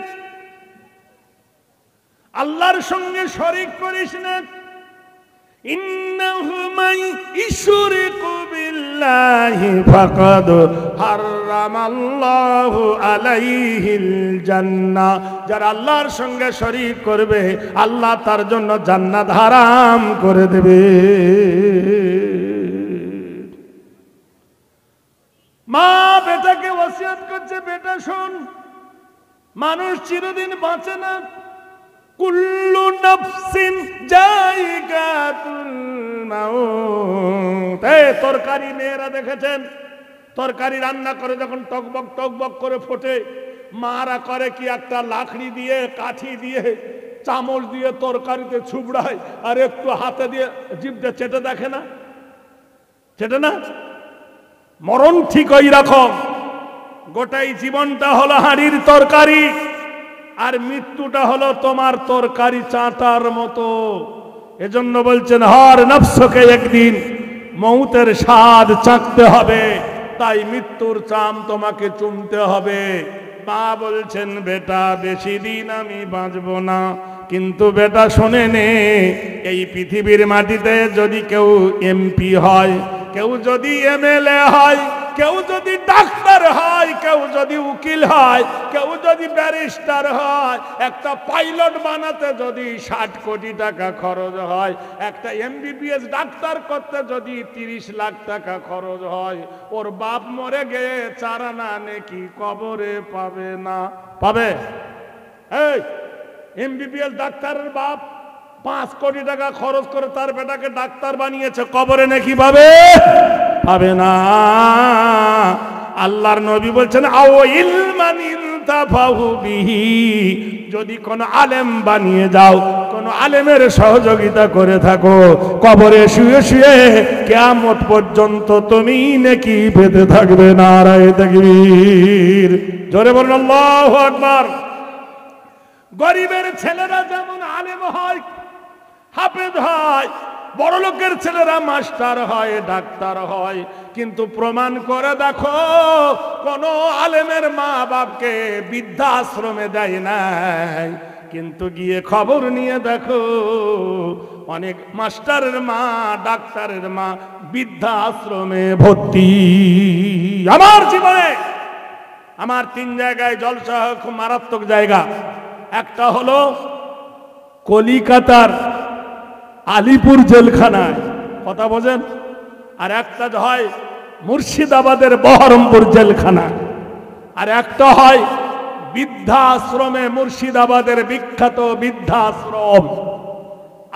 আল্লাহর সঙ্গে শরীক করিস না। ইন্নাহু মান ইশরিকু বিল্লাহি ফাকাদ হারামাল্লাহু আলাইহিল জান্নাহ। যারা আল্লাহর সঙ্গে শরীক করবে, আল্লাহ তার জন্য জান্নাত হারাম করে দেবে। মা বেটাকে ওসিয়ত করছে, বেটা শোন, মানুষ চিরদিন বাঁচে না। কুল্লু নাফসিন জায়গাতুল মাউত। এই তরকারি মেয়েরা দেখেছেন, তরকারি রান্না করে যখন টকবক টকবক করে ফোটে, মারা করে কি, একটা লাকড়ি দিয়ে, কাঠি দিয়ে, চামচ দিয়ে তরকারিতে ছুবড়ায়, আর একটু হাতে দিয়ে জিভটা চেটে দেখে না? চেটে না? মরণ ঠিক ওই রকম, গোটাই জীবনটা হলো হাঁড়ির তরকারি, আর মৃত্যুটা হলো তোমার তরকারি চাটার মতো। এজন্য বলছেন হর নফসকে একদিন মৌতের স্বাদ চাখতে হবে, তাই মৃত্যুর চাম তোমাকে চুমতে হবে। মা বলছেন বেটা বেশি দিন আমি বাঁচব না, কিন্তু বেটা শোনে নে, এই পৃথিবীর মাটিতে যদি কেউ এমপি হয়, কেউ যদি এমএলএ হয়, কেউ যদি ডাক্তার হয়, কেউ যদি উকিল হয়, কেউ যদি ব্যারিস্টার হয়, একটা পাইলট বানাতে যদি 60 কোটি টাকা খরচ হয়, একটা এমবিবিএস ডাক্তার করতে যদি 30 লাখ টাকা খরচ হয়, ওর বাপ মরে গিয়ে 4 আনা নেকি কবরে পাবে না? পাবে? এই এমবিবিএস ডাক্তারের বাপ 5 কোটি টাকা খরচ করে তার বেটাকে ডাক্তার বানিয়েছে, কবরে নাকি পাবে? পাবে না। আল্লাহর নবী বলছেন আও ইলমান ইনতাফাহু বিহি, যদি কোন আলেম বানিয়ে যাও, কোন আলেমের সহযোগিতা করে থাকো, কবরে শুয়ে শুয়ে কিয়ামত পর্যন্ত তুমি নেকি পেতে থাকবে। নারায়ে তাকবীর, জোরে বলুন আল্লাহু আকবার। গরিবের ছেলেরা যেমন আলেম হয়, হাফেজ হয়, বড় লোকের ছেলেরা মাস্টার হয়, ডাক্তার হয়, কিন্তু প্রমাণ করে দেখো কোন আলেমের মা বাপকে বৃদ্ধাশ্রমে দেয় নাই, কিন্তু গিয়ে খবর নিয়ে দেখো অনেক মাস্টারের মা, ডাক্তারের মা বৃদ্ধাশ্রমে ভর্তি। আমার জীবনে আমার 3 জায়গায় জলসা, খুব মারাত্মক জায়গা। একটা হলো কলিকাতার আলিপুর জেলখানায়, কথা বোঝেন, আর একটা হয় মুর্শিদাবাদের বহরমপুর জেলখানা, আর একটা হয় বৃদ্ধাশ্রমে, মুর্শিদাবাদের বিখ্যাত বৃদ্ধাশ্রম।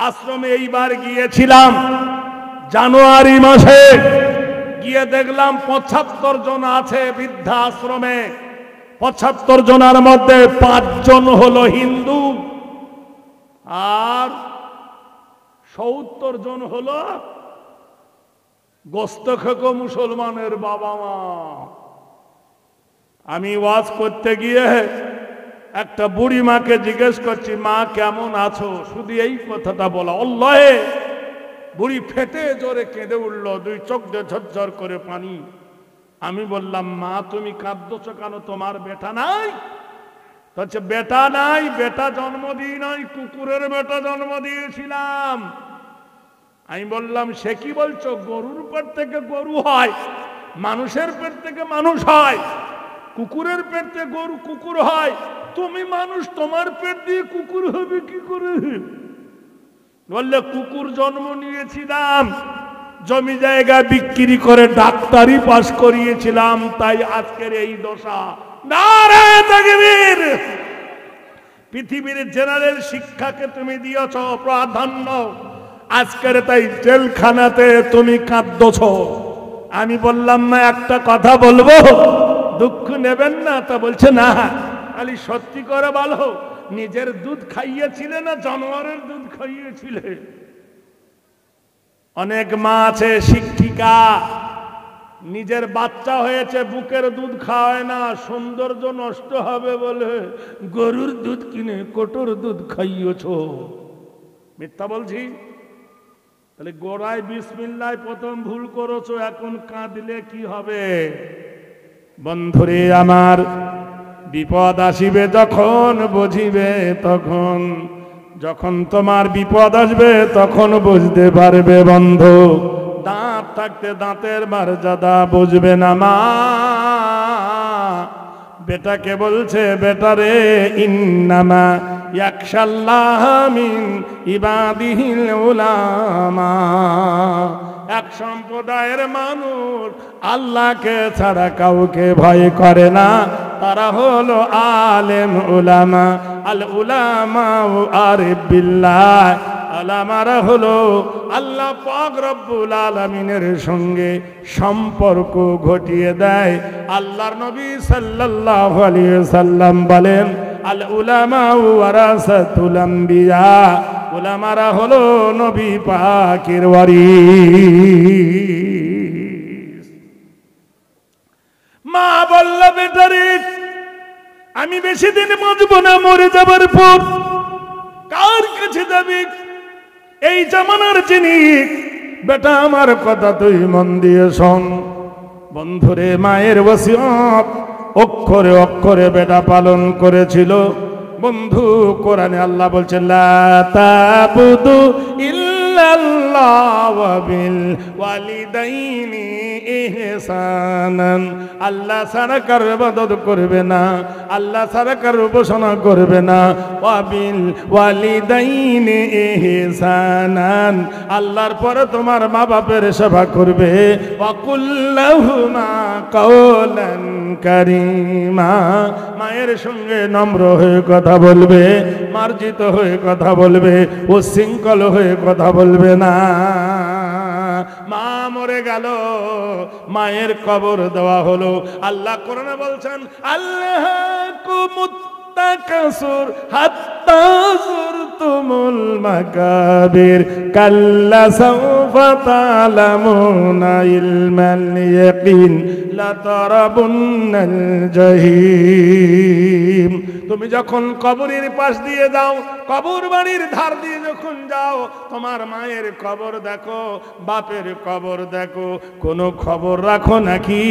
আশ্রমে এইবার গিয়েছিলাম জানুয়ারি মাসে, গিয়ে দেখলাম 75 জন আছে বৃদ্ধাশ্রমে। 75 জনের মধ্যে 5 জন হলো হিন্দু, আর 70 জন হলো গোস্ত খেকো মুসলমানের বাবা মা। আমি ওয়াজ করতে গিয়ে একটা বুড়ি মাকে জিজ্ঞেস করছি, মা কেমন আছো? শুধু এই কথাটা বলা, আল্লাহে বুড়ি ফেটে জোরে কেঁদে উঠল, 2 চোখ দিয়ে ঝরঝর করে পানি। আমি বললাম, মা তুমি কাঁদছো কেন? তোমার বেটা নাই? বলছে বেটা নাই, বেটা জন্ম দিই নাই, কুকুরের বেটা জন্ম দিয়েছিলাম। আমি বললাম সে কি বলছো? গরুর পেট থেকে গরু হয়, মানুষের পেট থেকে মানুষ হয়, কুকুরের পেট থেকে গরু কুকুর হয়, তুমি মানুষ, তোমার পেট দিয়ে কুকুর হবে কি করে? বললে কুকুর জন্ম নিয়েছিলাম, জমি জায়গা বিক্রি করে ডাক্তারি পাস করিয়েছিলাম, তাই আজকের এই দশা। নারায়ে তাকবীর। পৃথিবীর জেনারেল শিক্ষাকে তুমি দিয়েছ প্রাধান্য, আজকের তাই জেলখানাতে তুমি কাঁদছ। আমি বললাম না একটা কথা বলবো, দুঃখ নেবেন না? তা বলছে না। খালি সত্যি করে বলো, নিজের দুধ খাইয়েছিলে না জানোয়ারের দুধ খাইয়েছিলে? অনেক মা আছে শিক্ষিকা, নিজের বাচ্চা হয়েছে, বুকের দুধ খাওয়ায় না, সৌন্দর্য নষ্ট হবে বলে গরুর দুধ কিনে কটুর দুধ খাইয়েছ। মিথ্যা বলছি? তাহলে গোড়ায় বিসমিল্লাহ প্রথম ভুল করেছো, এখন কাঁদলে কি হবে? বন্ধুরে আমার, বিপদ আসিবে যখন বুঝিবে তখন, যখন তোমার বিপদ আসবে তখন বুঝতে পারবে বন্ধু। দাঁত থাকতে দাঁতের মর্যাদা বুঝবে না মা। বেটাকে বলছে, বেটারে ইন্নামা ইয়াখশাল্লাহ মিন ইবাদিহিল উলামা। এক সম্প্রদায়ের মানুষ আল্লাহকে ছাড়া কাউকে ভয় করে না, তারা হলো আলেম উলামা। আল উলামা আরিফ বিল্লাহ, আলামারা হলো আল্লাহ পাক রব্বুল আলামিনের সঙ্গে সম্পর্ক ঘটিয়ে দেয়। আল্লাহর নবী সাল্লাল্লাহু আলাইহি ওয়াসাল্লাম বলেন, আল উলামা ওয়ারাসাতুল আম্বিয়া, উলামারা হলো নবী পাকের ওয়ারিস। আমি বেশি দিন বাঁচবো না, মরে যাবার পর কার কাছে যাবি? এই জামানার জিনিস। বেটা আমার কথা তুই মন দিয়ে শোন। বন্ধুরে, মায়ের ওসিয়ত অক্ষরে অক্ষরে বেটা পালন করেছিল। বন্ধু, কোরআনে আল্লাহ বলছেন লা তাবুদু ইল্লাল্লাহ ওয়া বিল ওয়ালিদাইনি ইহসানান। আল্লাহ ছাড়া কারো ইবাদত করবে না, আল্লাহ ছাড়া কারো উপাসনা করবে না। ওয়া বিল ওয়ালিদাইনি ইহসানান, আল্লাহর পরে তোমার মা বাপের সেবা করবে। ওয়া কুল্লাহুমা কাওলান কারীমা, মায়ের সঙ্গে নম্র হয়ে কথা বলবে, মার্জিত হয়ে কথা বলবে, উচ্ছৃঙ্খল হয়ে কথা বলবে না। মা মরে গেল, মায়ের কবর দেওয়া হলো। আল্লাহ কোরআনে বলছেন আল্লাহকুমুত তাকাসুর হাত্তা যুরতুমুল মাকাবির কাল্লা সাওফা তা'লামুনা ইলমাল ইয়াকিন লাতারাবুন্নাল জাহিম। তুমি যখন কবরের পাশ দিয়ে যাও, কবর বাড়ির ধার দিয়ে যখন যাও, তোমার মায়ের কবর দেখো, বাপের কবর দেখো, কোনো খবর রাখো নাকি?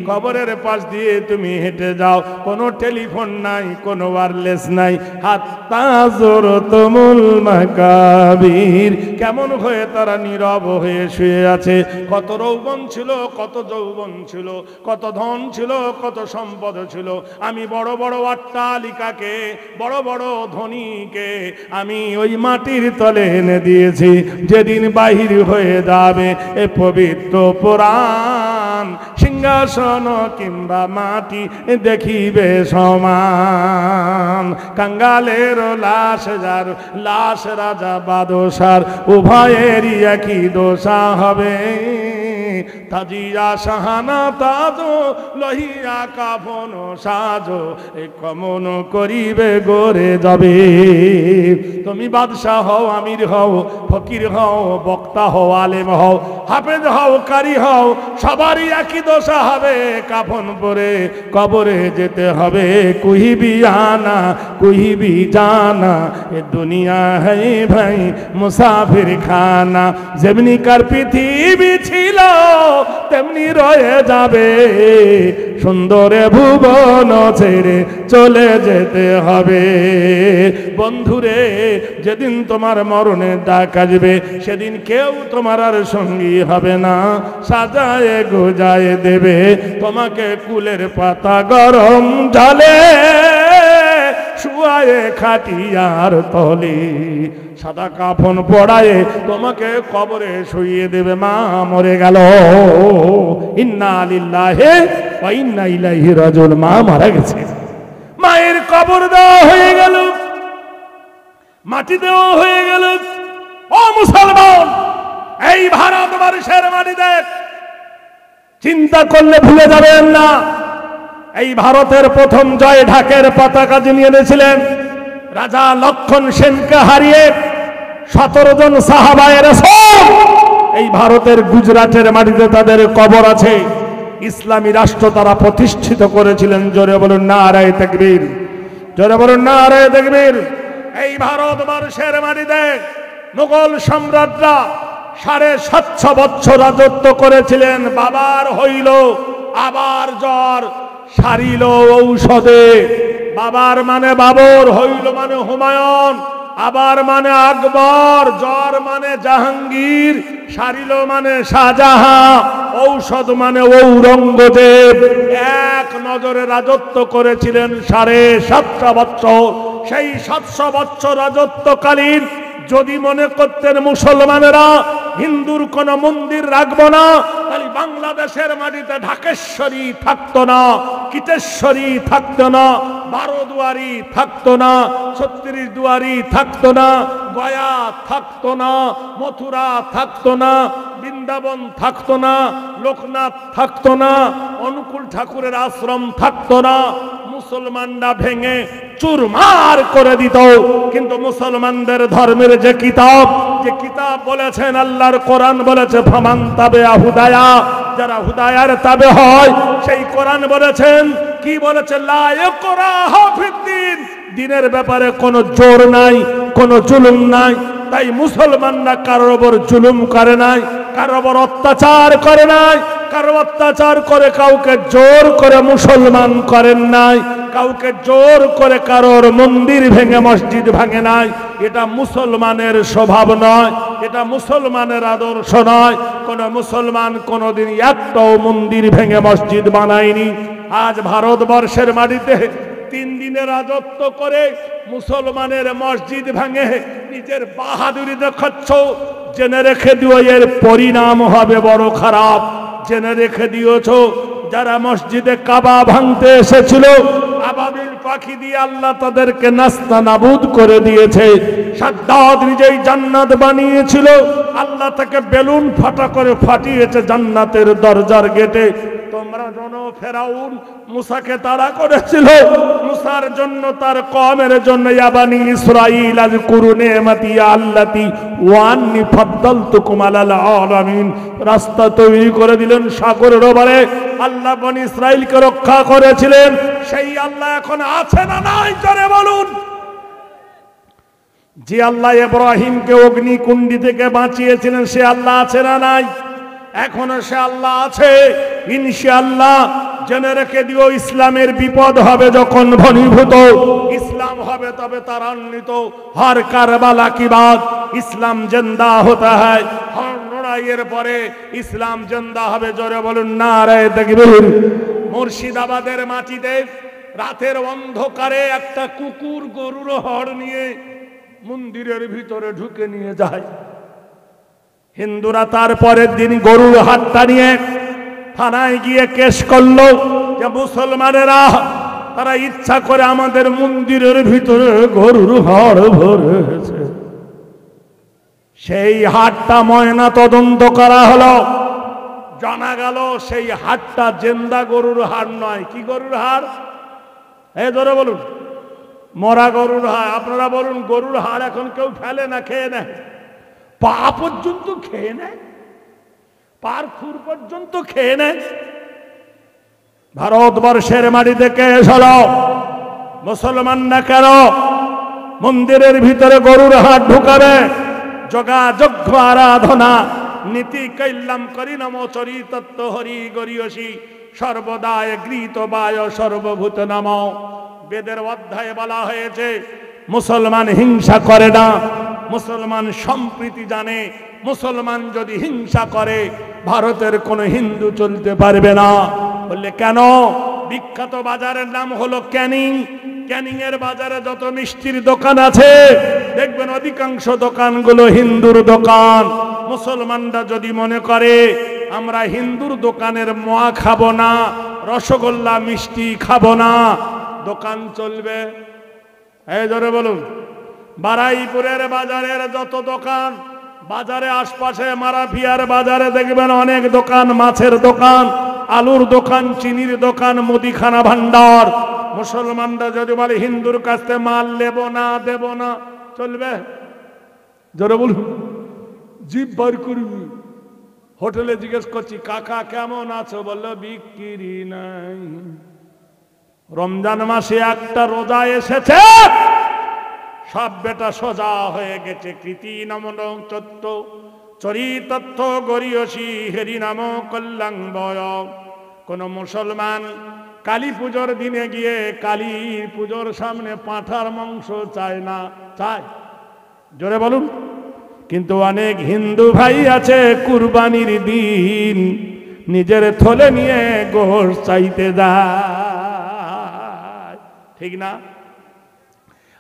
কবরের পাশ দিয়ে তুমি হেঁটে যাও, কোনো টেলিফোন নাই, কোনো ওয়্যারলেস নাই। হাত্তা যুরতুমুল মাকাবির, কেমন হয়ে তারা নীরব হয়ে শুয়ে আছে। কত যৌবন ছিল, কত যৌবন ছিল, কত ধন ছিল, কত সম্পদ ছিল। আমি বড় বড় অট্টালিকাকে, বড় বড় ধনীকে আমি ওই মাটির তলে এনে দিয়েছি। যেদিন বাহির হয়ে যাবে এ পবিত্র পুরাণ, সিংহাসন কিংবা মাটি দেখিবে সমান। কাঙ্গালের লাশ যার, লাশ রাজা বাদশার, উভয়েরই একই দশা হবে। তাজিয়া সাহানা তাজো লহিয়া কাফন সাজো, এ কমন করিবে গড়ে যাবে। তুমি বাদশাহ হও, আমির হও, ফকির হও, বক্তা হও, আলেম হও, হাফেজ হও, কারি হও, সবারই একই দশা হবে। কাফন পরে কবরে যেতে হবে। কুহিবি আনা কুহিবি জানা, এ দুনিয়া হ্যাঁ ভাই মুসাফির খানা। যেমনি কার পৃথিবী ছিল তেমনি রয়ে যাবে, সুন্দরে ভুবন ছেড়ে চলে যেতে হবে। বন্ধুরে, যেদিন তোমার মরণের ডাক আসবে, সেদিন কেউ তোমার আর সঙ্গী হবে না। সাজায় গোজায় দেবে তোমাকে কুলের পাতা গরম জলে, শুয়ায়ে খাটিয়ার তলে সাদা কাফন পড়ায়ে তোমাকে কবরে শুইয়ে দেবে। মা মরে গেল, ইন্না লিল্লাহি ওয়া ইন্না ইলাইহি রাজিউন। মা মারা গেছে, মায়ের কবর দেওয়া হয়ে গেল, মাটি দেওয়া হয়ে গেল। ও মুসলমান, এই ভারতবর্ষের মাটি দেখ, চিন্তা করলে ভুলে যাবেন না, এই ভারতের প্রথম জয় ঢাকের পতাকা যিনি এনেছিলেন, রাজা লক্ষণ সেনকে হারিয়ে 17 জন সাহাবায়ে রাসূল এই ভারতের গুজরাটের মাটিতে তাদের কবর আছে। ইসলামী রাষ্ট্র তারা প্রতিষ্ঠিত করেছিলেন। জোরে বলুন নারায়ে তাকবীর, জোরে বলুন নারায়ে তাকবীর। এই ভারতবর্ষের মাটিতে মুঘল সম্রাটরা 750 বছর রাজত্ব করেছিলেন। বাবার হইল, আবার জ্বর সারিল ঔষধে। বাবার মানে বাবর, হইল মানে হুমায়ুন, আবার মানে আকবর, জ্বর মানে জাহাঙ্গীর, সারিল মানে শাহজাহান, ঔষধ মানে ঔরঙ্গজেব। এক নজরে রাজত্ব করেছিলেন 750 বছর। সেই 700 বছর রাজত্বকালীন যদি মনে করতেন মুসলমানেরা হিন্দুর কোন মন্দির রাখবো না, তাহলে বাংলাদেশের মাটিতে ঢাকেশ্বরী থাকতো না, কিতেশ্বরী থাকতো না, 12 দুয়ারি থাকতো না, 36 দুয়ারি থাকতো না, গয়া থাকতো না, মথুরা থাকতো না, বৃন্দাবন থাকতো না, লোকনাথ থাকতো না, অনুকূল ঠাকুরের আশ্রম থাকতো না। মুসলমানরা ভেঙে চুরমার করে দিত। কিন্তু মুসলমানদের ধর্মের যে কিতাব বলেছেন, আল্লাহর কোরআন বলেছে ফামান তাবে হুদায়া, যারা হুদায়ার তাবে হয়, সেই কোরআন বলেছেন কি বলেছে, লা ইকরাহা ফিদ্দিন, দিনের ব্যাপারে কোনো জোর নাই, কোনো জুলুম নাই। তাই মুসলমানরা কারোর ওপর জুলুম করে নাই, কারোর ওপর অত্যাচার করে নাই, কারো অত্যাচার করে কাউকে জোর করে মুসলমান করেন নাই, কাউকে জোর করে কারোর মন্দির ভেঙে মসজিদ ভাঙে নাই। এটা মুসলমানের স্বভাব নয়, এটা মুসলমানের আদর্শ নয়। কোন মুসলমান কোনদিন একটাও মন্দির ভেঙে মসজিদ বানায়নি। আজ ভারতবর্ষের মাটিতে 3 দিনের রাজত্ব করে মুসলমানের মসজিদ ভাঙে নিজের বাহাদুরি দেখাচ্ছ, জেনে রেখে দিও এর পরিণাম হবে বড় খারাপ। জেনে রেখে দিয়েছ, যারা মসজিদে কাবা ভাঙতে এসেছিল আবাবিল পাখি দিয়ে আল্লাহ তাদেরকে নাস্তানাবুদ করে দিয়েছে। সাদ্দাত নিজেই জান্নাত বানিয়েছিল, আল্লাহ তাকে বেলুন ফাটা করে ফাটিয়েছে জান্নাতের দরজার গেটে। তোমরা জানো ফেরাউন মুসাকে তাড়া করেছিল, মুসার জন্য তার কওমের জন্য, ইয়া বানি ইসরাঈল আযকুরু নি'মাতি আল্লাতী ওয়া আন্নী ফাদ্দালতুকুম আলাল আলামিন। রাস্তা তৈরি করে দিলেন সাগরের ওপারে, আল্লাহ বনি ইসরাঈলকে রক্ষা করেছিলেন। সেই আল্লাহ এখন আছে না নাই জোরে বলুন? যে আল্লাহ ইব্রাহিমকে অগ্নিকুণ্ডি থেকে বাঁচিয়েছিলেন সে আল্লাহ আছে না নাই? এখনো সে আল্লাহ আছে ইনশাআল্লাহ। জেনে রেখে দিও, ইসলামের বিপদ হবে যখন ঘনীভূত, ইসলাম হবে তবে ত্বরান্বিত। হর কারবালা কি বাত, ইসলাম জিন্দা হতা হয়। হর লড়াইয়ের পরে ইসলাম জিন্দা হবে। জোরে বলুন নারায়ে তাকবীর। মুর্শিদাবাদের মাটিতে রাতের অন্ধকারে একটা কুকুর গরুর হাড় নিয়ে মন্দিরের ভিতরে ঢুকে নিয়ে যায়। হিন্দুরা তারপরের দিন গরুর হাড়টা নিয়ে থানায় গিয়ে কেস করলো যে মুসলমানেরা তারা ইচ্ছা করে আমাদের মন্দিরের ভিতরে গরুর হাড় ভরেছে। সেই হাড়টা ময়না তদন্ত করা হলো, জানা গেল সেই হাড়টা জিন্দা গরুর হাড় নয়। কি গরুর হাড়? এই ধরে বলুন, মরা গরুর হাড়। আপনারা বলুন, গরুর হাড় এখন কেউ ফেলে না, খেয়ে নেয়? পা পর্যন্ত খেয়ে নেয়, পার খুর পর্যন্ত খেয়ে নেয়। ভারতবর্ষের মাটি থেকে এসলো মুসলমানরা কেন মন্দিরের ভিতরে গরুর হাট ঢুকাবে? যোগাযোগ্য আরাধনা নীতি কৈল্যম করি নম চরিতত্ব হরি গরিয়সী সর্বদায় গৃহীত বায় সর্বভূত নম। বেদের অধ্যায়ে বলা হয়েছে মুসলমান হিংসা করে না, মুসলমান সম্প্রীতি জানে। মুসলমান যদি হিংসা করে ভারতের কোন হিন্দু চলতে পারবে না। বললে কেন? বিখ্যাত বাজারের নাম হলো ক্যানিং। ক্যানিং এর বাজারে যত মিষ্টির দোকান আছে দেখবেন অধিকাংশ দোকানগুলো হিন্দুর দোকান। মুসলমানরা যদি মনে করে আমরা হিন্দুর দোকানের মোয়া খাবো না, রসগোল্লা মিষ্টি খাবো না, দোকান চলবে? এই ধরে বলুন, বারাইপুরের বাজারের যত দোকান, বাজারে আশপাশে মারাফিয়ার বাজারে দেখবেন অনেক দোকান, মাছের দোকান, আলুর দোকান, চিনির দোকান, মুদিখানা ভান্ডার। মুসলমানরা যদি বলে হিন্দুর কাছ থেকে মাল নেব না, দেব না, চলবে? জোরে বলুন, জিভ বার করবি। হোটেলে জিজ্ঞেস করছি কাকা কেমন আছো, বললো বিক্রি নাই। রমজান মাসে একটা রোজা এসেছে, সব বেটা সোজা হয়ে গেছে। কৃতি নমন চত্ব চরিতত্ব গরিয়সী হেরি নাম কল্যাণ বয়। কোন মুসলমান কালী পুজোর দিনে গিয়ে কালী পুজোর সামনে পাঁঠার মাংস চায় না? চায়? জোরে বলুন। কিন্তু অনেক হিন্দু ভাই আছে কুরবানির দিন নিজের থলে নিয়ে গোশত চাইতে যায়, ঠিক না?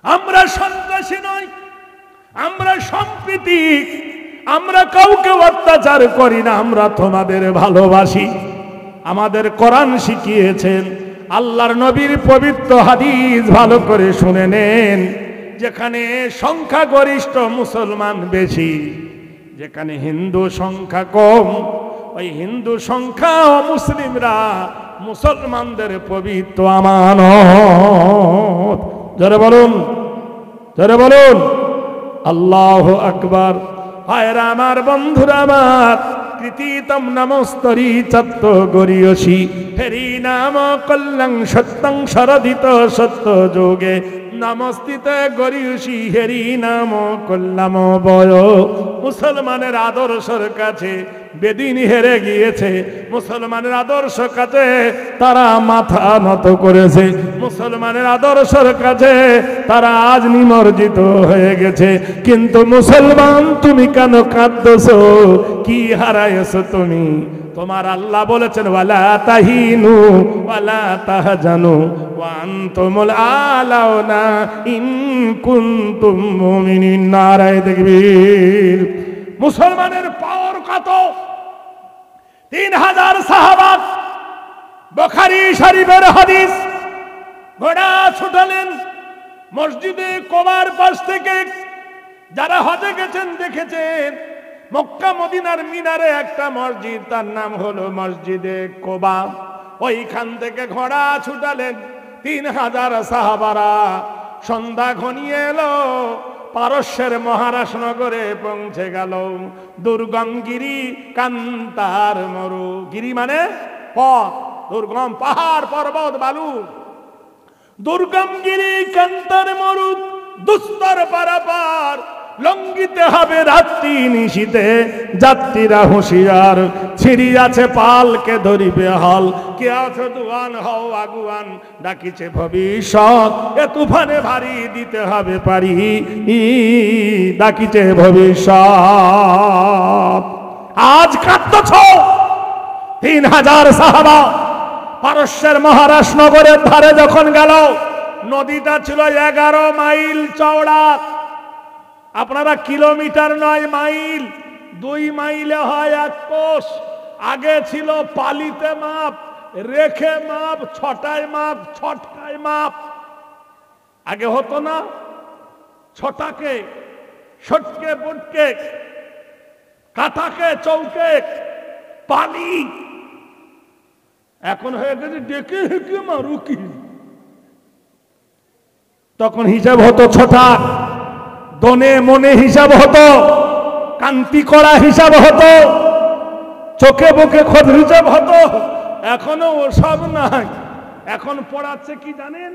আমরা সন্ত্রাসী নই, আমরা সম্প্রীতি, আমরা কাউকে অত্যাচার করি না, আমরা তোমাদের ভালোবাসি। আমাদের কোরআন শিখিয়েছেন, আল্লাহর নবীর পবিত্র হাদিস ভালো করে শুনে নেন। যেখানে সংখ্যাগরিষ্ঠ মুসলমান বেশি, যেখানে হিন্দু সংখ্যা কম, ওই হিন্দু সংখ্যা ও মুসলিমরা মুসলমানদের পবিত্র আমানত। জোরে বলুন, জোরে বলুন, আল্লাহু আকবার। ভাইরা আমার, বন্ধুরা আমার, কৃতিতম নমস্তরি চত্ত গরিয়সী হেরি নাম কল্যাং সত্যং শরদিত সত্য যোগে নমস্তিতে গরিয়সী হেরি নাম কল্যাম বয়। মুসলমানের আদর্শের কাছে বেদিন হেরে গিয়েছে, মুসলমানের আদর্শ কাছে তারা মাথা নত করেছে, মুসলমানের আদর্শের কাছে তারা আজ নিমজ্জিত হয়ে গেছে। কিন্তু মুসলমান তুমি কেন কাঁদছো, কি হারাইছো তুমি? তোমার আল্লাহ বলেছেন ওয়ালা তাহিনু ওয়ালা তাহজানু ওয়া আনতুমুল আলাউনা ইন কুনতুম মুমিনিন। নারায়ে তাকবীর। মুসলমানের পাওয়ার কত? 3000 সাহাবা, বুখারী শরীফের হাদিস। ঘোড়া ছুটালেন মসজিদে কোবার পাশ থেকে। যারা হজে গেছেন দেখেছেন মক্কা মদিনার মিনারে একটা মসজিদ, তার নাম হলো মসজিদে কোবা। ওইখান থেকে ঘোড়া ছুটালেন 3000 সাহাবারা। সন্ধ্যা ঘনিয়ে এলো, পারস্যের মহারাজ নগরে পৌঁছে গেল। দুর্গম গিরি কান্তার মরু, গিরি মানে পথ, দুর্গম পাহাড় পর্বত বালু। দুর্গম গিরি কান্তার মরু, দুস্তর পারাপার লঙ্ঘিতে হবে রাত্রি নিশীতে। যাত্রীরা হুঁশিয়ার, ছিড়ি আছে পালকে ধরিবে হল। কে আছে দুয়ান হও আগুয়ান, ডাকিছে ভবিষ্যৎ। এ তুফানে ভারী দিতে হবে পারি, ডাকিছে ভবিষ্যৎ। আজ কাঁদছ 3000 সাহাবা পারস্যের মহারাজ নগরের ধারে যখন গেল। নদীটা ছিল 11 মাইল চওড়া। আপনারা কিলোমিটার নয় মাইল, 2 মাইলে হয় 1 কোষ। আগে ছিল পালিতে মাপ, রেখে মাপ, ছটায় মাপ, ছটকায় মাপ। আগে হতো না ছটাকে, ছটকে বুটকে, কাঠাকে চৌকে, পালি। এখন হয়ে গেছে ডেকে হেঁকে মারু কি। তখন হিসাব হতো ছটা, দনে মনে হিসাব হতো, কান্তি করা হিসাব হতো, চোখে বুকে খোঁজ হিসাব হতো। এখনো ওসব নাই। এখন পড়াচ্ছে কি জানেন?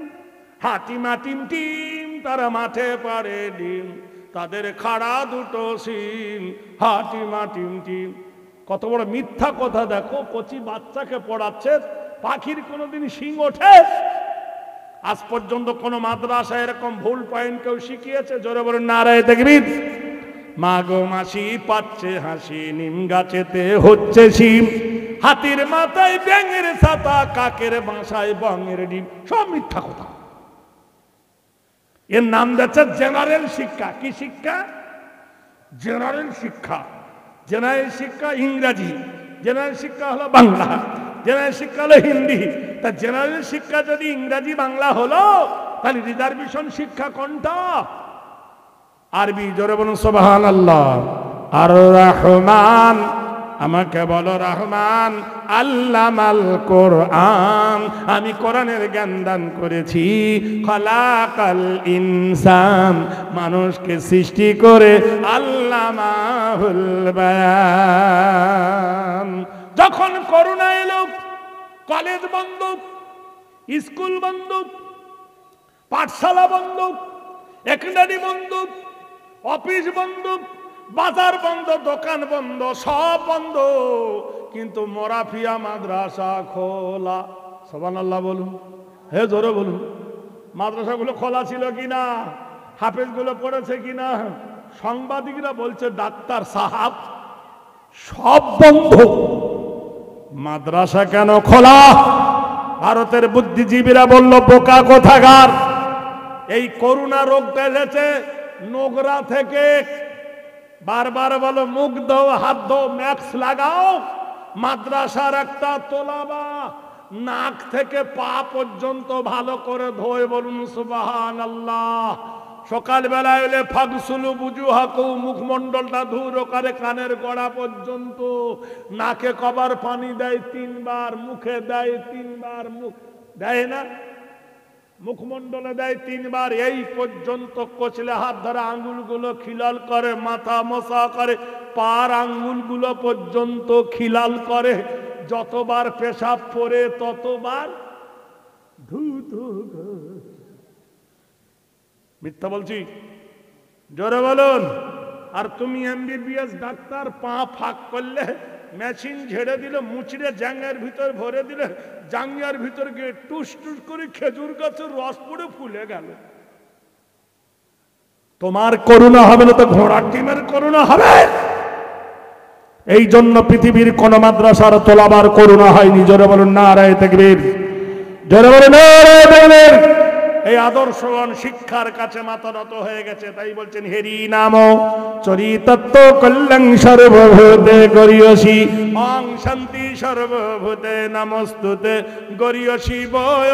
হাটিমা টিম টিম, তারা মাঠে পারে ডিম, তাদের খাড়া দুটো সিম। হাটিমা টিম টিম, কত বড় মিথ্যা কথা দেখো। কচি বাচ্চাকে পড়াচ্ছে, পাখির কোনোদিন শিং ওঠে? আজ পর্যন্ত কোন মাদ্রাসায় এরকম ভুল পয়েন্ট কেউ শিখিয়েছে? জোরে বলেন নারায়ে তাকবীর। মাগো মাসি পাচ্ছে হাসি, নিম গাছেতে হচ্ছে শিম, হাতির মাথায় ব্যাঙের ছাতা, কাকের বাসায় বঙের ডিম। সব মিথ্যা কথা। এর নাম দিচ্ছে জেনারেল শিক্ষা। কি শিক্ষা? জেনারেল শিক্ষা। জেনারেল শিক্ষা ইংরাজি, জেনারেল শিক্ষা হলো বাংলা, জেনারেল শিক্ষা হলো হিন্দি। তা জেনারেল শিক্ষা যদি ইংরাজি বাংলা হলো, তাহলে রিজার্ভেশন শিক্ষা কোনটা? আরবি। জোরে বলুন সুবহানাল্লাহ। আর রহমান, আমাকে বলো রহমান, আল্লামাল কোরআন, আমি কোরআনের জ্ঞান দান করেছি। খলাকাল ইনসান, মানুষকে সৃষ্টি করে আল্লামাহুল বায়ান। যখন করোনা এলো, কলেজ বন্ধ, স্কুল বন্ধ, পাঠশালা বন্ধ, একাডেমি বন্ধ, অফিস বন্ধ, বাজার বন্ধ, দোকান বন্ধ, সব বন্ধ। কিন্তু মোরাফিয়া মাদ্রাসা খোলা। সুবহানাল্লাহ বলুন, হে জোরে বলুন। মাদ্রাসাগুলো খোলা ছিল কিনা? হাফেজগুলো পড়েছে কিনা? সাংবাদিকরা বলছে ডাক্তার সাহাব সব বন্ধ, মাদ্রাসা কেন খোলা? ভারতের বুদ্ধিজীবীরা বলল বোকা কোথাকার। এই করোনা রোগটা এসেছে নোংরা থেকে। বারবার বলো মুখ দাও, হাত দাও, ম্যাক্স লাগাও। মাদ্রাসার একটা তোলাবা নাক থেকে পা পর্যন্ত ভালো করে ধোয়। বলুন সুবহানাল্লাহ। সকালবেলায় এলে ফাগসুলু বুজুহাকুম, মুখমণ্ডলটা ধুরো করে কানের গোড়া পর্যন্ত। নাকে কবার পানি দেয় 3 বার, মুখে দেয় 3 বার। মুখ দেয় না? মুখমণ্ডলে দেয় 3 বার, এই পর্যন্ত কচলে হাত ধরে আঙ্গুলগুলো খিলাল করে, মাথা মশা করে, পার আঙ্গুলগুলো পর্যন্ত খিলাল করে, যতবার পেশাব পড়ে ততবার ধু ধু। মিথ্যা বলছি? জোরে বলুন। আর তুমি এমবিবিএস ডাক্তার, পা ফাঁক করলে মেশিন ঝেড়ে দিলে, মুচড়ে জাঙ্গার ভিতর ভরে দিলে, জাঙ্গার ভিতর গিয়ে টুস টুস করে খেজুর গাছের রস পড়ে ফুলে গেল। তোমার করুণা হবে না তো ঘোড়ার টিমের করুণা হবে। এই জন্য পৃথিবীর কোন মাদ্রাসার তোলাবার করুণা হয়নি। জোরে বলুন নারায়ে তাকবীর। জোরে বলুন নারায়ে তাকবীর। এই আদর্শগণ শিক্ষার কাছে মাথা নত হয়ে গেছে। তাই বলছেন হেরি নাম চরিতত্ব কল্যাণ সর্বভূতে গরিয়সী অং শান্তি সর্বভূতে নমস্তুতে গরিয়সী বয়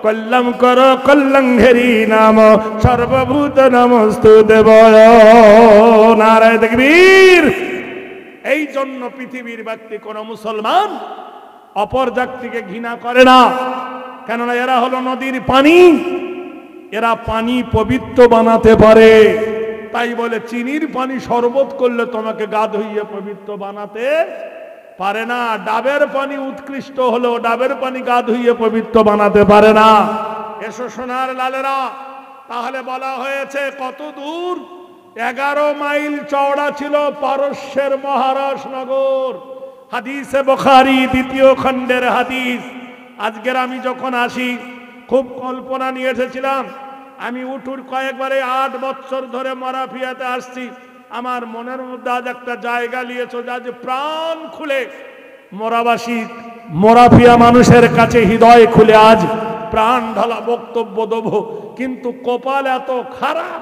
কল্যাণ কর কল্যাণ হেরি নাম সর্বভূত নমস্তুতে বয়। নারায়ে তাকবীর। এই জন্য পৃথিবীর ব্যক্তি কোন মুসলমান অপর জাতিকে ঘৃণা করে না, কেননা এরা হলো নদীর পানি, এরা পানি পবিত্র বানাতে পারে। তাই বলে চিনির পানি শরবত করলে তোমাকে গা ধুইয়ে পবিত্র বানাতে পারে না। ডাবের পানি উৎকৃষ্ট হলেও ডাবের পানি গা ধুইয়ে পবিত্র বানাতে পারে না। এসো সোনার লালেরা, তাহলে বলা হয়েছে কত দূর? 11 মাইল চওড়া ছিল পারস্যের মহারাজ নগর। হাদিসে বুখারী 2য় খণ্ডের হাদিস। আজকের আমি যখন আসি খুব কল্পনা নিয়ে এসেছিলাম। আমি উঠুর কয়েকবারে 8 বছর ধরে মরাফিয়াতে আসছি। আমার মনের মধ্যে আজ একটা জায়গা নিয়েছে, আজ প্রাণ খুলে মোরাবাসী মোরাফিয়া মানুষের কাছে হৃদয় খুলে আজ প্রাণ ঢালা বক্তব্য দেব। কিন্তু কপাল এত খারাপ,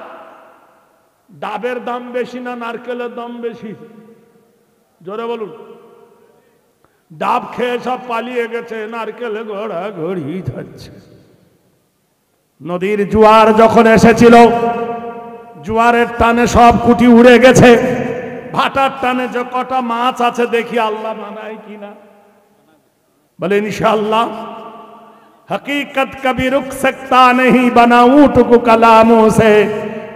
ডাবের দাম বেশি না নারকেলের দাম বেশি? জোরে বলুন। ডাব খেয়ে সব পালিয়ে গেছে, নারকেলে ঘোড়া ঘড়ি যাচ্ছে। নদীর জোয়ার যখন এসেছিল, জোয়ারের টানে সব কুটি উড়ে গেছে। ভাটার টানে যে কটা মাছ আছে দেখি আল্লাহ বানায় কিনা। বলে ইনশাআল্লাহ। हकीकत कभी रुक सकता नहीं, बना ऊंट को कलामों से